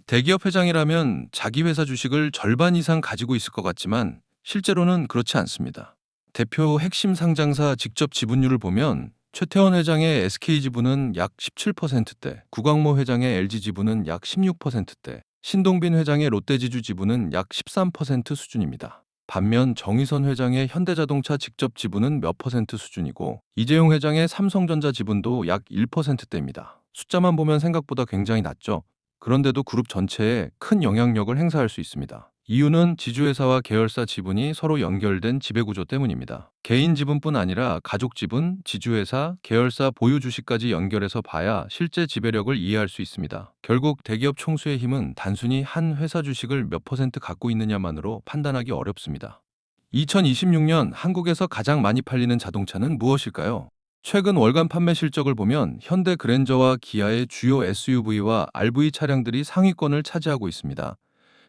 대기업 회장이라면 자기 회사 주식을 절반 이상 가지고 있을 것 같지만 실제로는 그렇지 않습니다. 대표 핵심 상장사 직접 지분율을 보면 최태원 회장의 SK 지분은 약 17%대, 구광모 회장의 LG 지분은 약 16%대, 신동빈 회장의 롯데지주 지분은 약 13% 수준입니다. 반면 정의선 회장의 현대자동차 직접 지분은 몇 퍼센트 수준이고 이재용 회장의 삼성전자 지분도 약 1%대입니다. 숫자만 보면 생각보다 굉장히 낮죠. 그런데도 그룹 전체에 큰 영향력을 행사할 수 있습니다. 이유는 지주회사와 계열사 지분이 서로 연결된 지배구조 때문입니다. 개인 지분뿐 아니라 가족 지분, 지주회사, 계열사 보유 주식까지 연결해서 봐야 실제 지배력을 이해할 수 있습니다. 결국 대기업 총수의 힘은 단순히 한 회사 주식을 몇 퍼센트 갖고 있느냐만으로 판단하기 어렵습니다. 2026년 한국에서 가장 많이 팔리는 자동차는 무엇일까요? 최근 월간 판매 실적을 보면 현대 그랜저와 기아의 주요 SUV와 RV 차량들이 상위권을 차지하고 있습니다.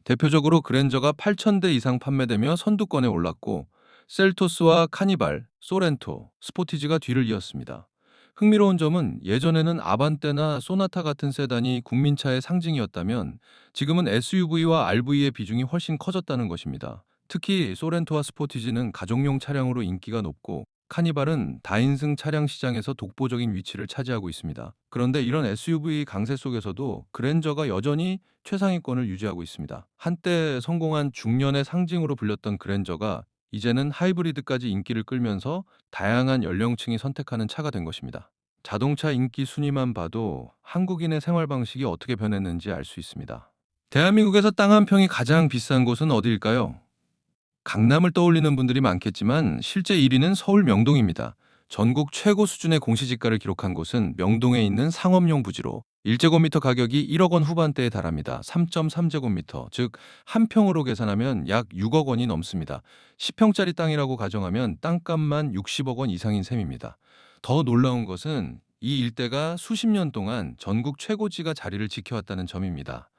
대표적으로 그랜저가 8,000대 이상 판매되며 선두권에 올랐고 셀토스와 카니발, 소렌토, 스포티지가 뒤를 이었습니다. 흥미로운 점은 예전에는 아반떼나 소나타 같은 세단이 국민차의 상징이었다면 지금은 SUV와 RV의 비중이 훨씬 커졌다는 것입니다. 특히 소렌토와 스포티지는 가족용 차량으로 인기가 높고 카니발은 다인승 차량 시장에서 독보적인 위치를 차지하고 있습니다. 그런데 이런 SUV 강세 속에서도 그랜저가 여전히 최상위권을 유지하고 있습니다. 한때 성공한 중년의 상징으로 불렸던 그랜저가 이제는 하이브리드까지 인기를 끌면서 다양한 연령층이 선택하는 차가 된 것입니다. 자동차 인기 순위만 봐도 한국인의 생활 방식이 어떻게 변했는지 알 수 있습니다. 대한민국에서 땅 한 평이 가장 비싼 곳은 어디일까요? 강남을 떠올리는 분들이 많겠지만 실제 1위는 서울 명동입니다. 전국 최고 수준의 공시지가를 기록한 곳은 명동에 있는 상업용 부지로 1제곱미터 가격이 1억 원 후반대에 달합니다. 3.3제곱미터, 즉 한 평으로 계산하면 약 6억 원이 넘습니다. 10평짜리 땅이라고 가정하면 땅값만 60억 원 이상인 셈입니다. 더 놀라운 것은 이 일대가 수십 년 동안 전국 최고지가 자리를 지켜왔다는 점입니다.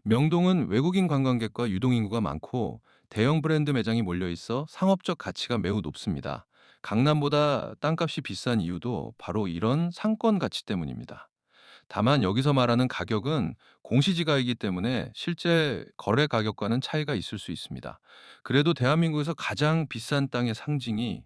명동은 외국인 관광객과 유동인구가 많고 대형 브랜드 매장이 몰려 있어 상업적 가치가 매우 높습니다. 강남보다 땅값이 비싼 이유도 바로 이런 상권 가치 때문입니다. 다만 여기서 말하는 가격은 공시지가이기 때문에 실제 거래 가격과는 차이가 있을 수 있습니다. 그래도 대한민국에서 가장 비싼 땅의 상징이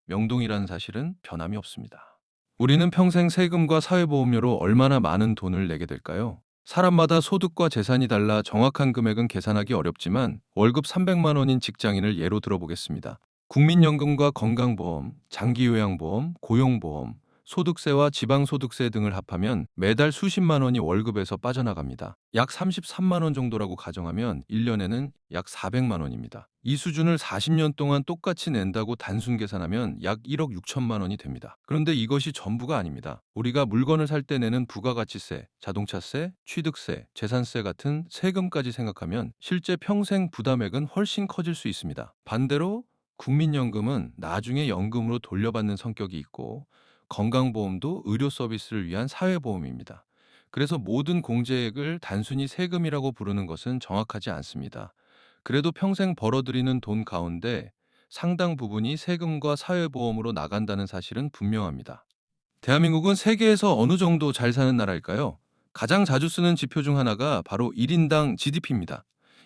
명동이라는 사실은 변함이 없습니다. 우리는 평생 세금과 사회보험료로 얼마나 많은 돈을 내게 될까요? 사람마다 소득과 재산이 달라 정확한 금액은 계산하기 어렵지만 월급 300만 원인 직장인을 예로 들어보겠습니다. 국민연금과 건강보험, 장기요양보험, 고용보험, 소득세와 지방소득세 등을 합하면 매달 수십만 원이 월급에서 빠져나갑니다. 약 33만 원 정도라고 가정하면 1년에는 약 400만 원입니다. 이 수준을 40년 동안 똑같이 낸다고 단순 계산하면 약 1억 6천만 원이 됩니다. 그런데 이것이 전부가 아닙니다. 우리가 물건을 살 때 내는 부가가치세, 자동차세, 취득세, 재산세 같은 세금까지 생각하면 실제 평생 부담액은 훨씬 커질 수 있습니다. 반대로 국민연금은 나중에 연금으로 돌려받는 성격이 있고 건강보험도 의료 서비스를 위한 사회보험입니다. 그래서 모든 공제액을 단순히 세금이라고 부르는 것은 정확하지 않습니다. 그래도 평생 벌어들이는 돈 가운데 상당 부분이 세금과 사회보험으로 나간다는 사실은 분명합니다. 대한민국은 세계에서 어느 정도 잘 사는 나라일까요? 가장 자주 쓰는 지표 중 하나가 바로 1인당 GDP입니다.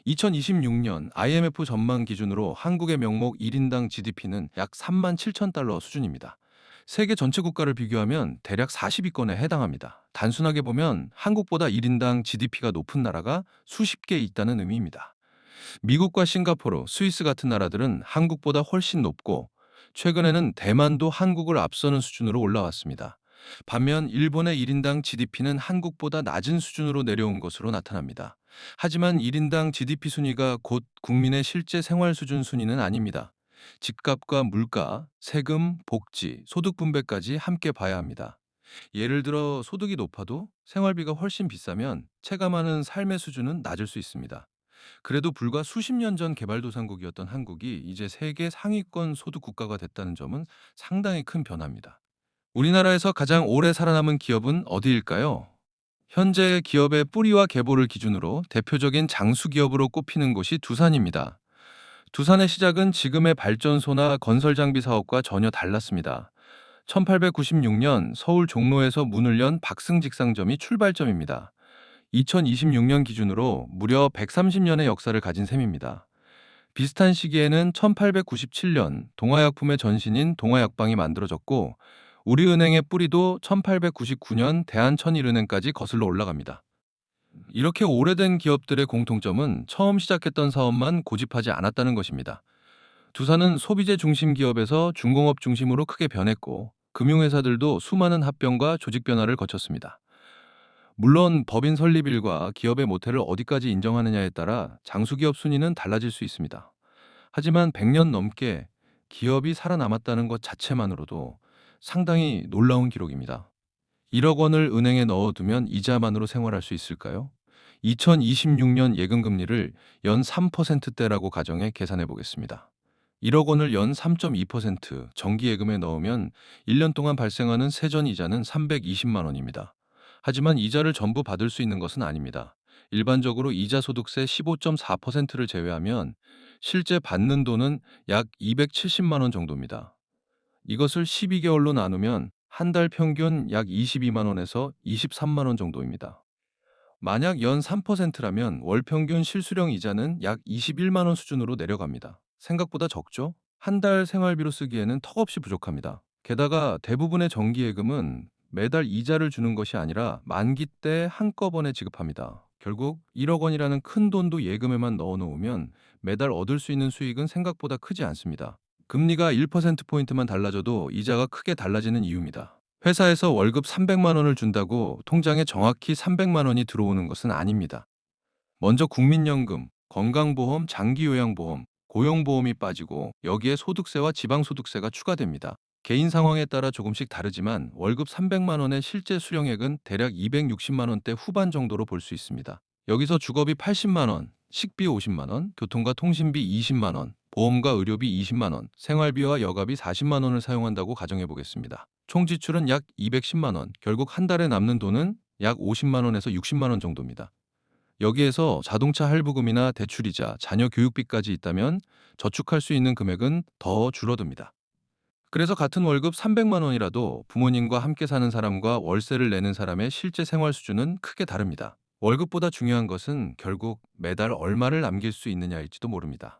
2026년 IMF 전망 기준으로 한국의 명목 1인당 GDP는 약 3만 7천 달러 수준입니다. 세계 전체 국가를 비교하면 대략 40위권에 해당합니다. 단순하게 보면 한국보다 1인당 GDP가 높은 나라가 수십 개 있다는 의미입니다. 미국과 싱가포르, 스위스 같은 나라들은 한국보다 훨씬 높고 최근에는 대만도 한국을 앞서는 수준으로 올라왔습니다. 반면 일본의 1인당 GDP는 한국보다 낮은 수준으로 내려온 것으로 나타납니다. 하지만 1인당 GDP 순위가 곧 국민의 실제 생활 수준 순위는 아닙니다. 집값과 물가, 세금, 복지, 소득 분배까지 함께 봐야 합니다. 예를 들어 소득이 높아도 생활비가 훨씬 비싸면 체감하는 삶의 수준은 낮을 수 있습니다. 그래도 불과 수십 년 전 개발도상국이었던 한국이 이제 세계 상위권 소득 국가가 됐다는 점은 상당히 큰 변화입니다. 우리나라에서 가장 오래 살아남은 기업은 어디일까요? 현재 기업의 뿌리와 계보를 기준으로 대표적인 장수 기업으로 꼽히는 곳이 두산입니다. 두산의 시작은 지금의 발전소나 건설 장비 사업과 전혀 달랐습니다. 1896년 서울 종로에서 문을 연 박승직상점이 출발점입니다. 2026년 기준으로 무려 130년의 역사를 가진 셈입니다. 비슷한 시기에는 1897년 동화약품의 전신인 동화약방이 만들어졌고 우리은행의 뿌리도 1899년 대한천일은행까지 거슬러 올라갑니다. 이렇게 오래된 기업들의 공통점은 처음 시작했던 사업만 고집하지 않았다는 것입니다. 두산은 소비재 중심 기업에서 중공업 중심으로 크게 변했고 금융회사들도 수많은 합병과 조직 변화를 거쳤습니다. 물론 법인 설립일과 기업의 모태를 어디까지 인정하느냐에 따라 장수기업 순위는 달라질 수 있습니다. 하지만 100년 넘게 기업이 살아남았다는 것 자체만으로도 상당히 놀라운 기록입니다. 1억 원을 은행에 넣어두면 이자만으로 생활할 수 있을까요? 2026년 예금금리를 연 3%대라고 가정해 계산해 보겠습니다. 1억 원을 연 3.2% 정기예금에 넣으면 1년 동안 발생하는 세전이자는 320만 원입니다. 하지만 이자를 전부 받을 수 있는 것은 아닙니다. 일반적으로 이자 소득세 15.4%를 제외하면 실제 받는 돈은 약 270만 원 정도입니다. 이것을 12개월로 나누면 한 달 평균 약 22만 원에서 23만 원 정도입니다. 만약 연 3%라면 월 평균 실수령 이자는 약 21만 원 수준으로 내려갑니다. 생각보다 적죠? 한 달 생활비로 쓰기에는 턱없이 부족합니다. 게다가 대부분의 정기예금은 매달 이자를 주는 것이 아니라 만기 때 한꺼번에 지급합니다. 결국 1억 원이라는 큰 돈도 예금에만 넣어 놓으면 매달 얻을 수 있는 수익은 생각보다 크지 않습니다. 금리가 1%포인트만 달라져도 이자가 크게 달라지는 이유입니다. 회사에서 월급 300만 원을 준다고 통장에 정확히 300만 원이 들어오는 것은 아닙니다. 먼저 국민연금, 건강보험, 장기요양보험, 고용보험이 빠지고 여기에 소득세와 지방소득세가 추가됩니다. 개인 상황에 따라 조금씩 다르지만 월급 300만 원의 실제 수령액은 대략 260만 원대 후반 정도로 볼 수 있습니다. 여기서 주거비 80만 원, 식비 50만 원, 교통과 통신비 20만 원, 보험과 의료비 20만 원, 생활비와 여가비 40만 원을 사용한다고 가정해 보겠습니다. 총 지출은 약 210만 원, 결국 한 달에 남는 돈은 약 50만 원에서 60만 원 정도입니다. 여기에서 자동차 할부금이나 대출이자, 자녀 교육비까지 있다면 저축할 수 있는 금액은 더 줄어듭니다. 그래서 같은 월급 300만 원이라도 부모님과 함께 사는 사람과 월세를 내는 사람의 실제 생활 수준은 크게 다릅니다. 월급보다 중요한 것은 결국 매달 얼마를 남길 수 있느냐일지도 모릅니다.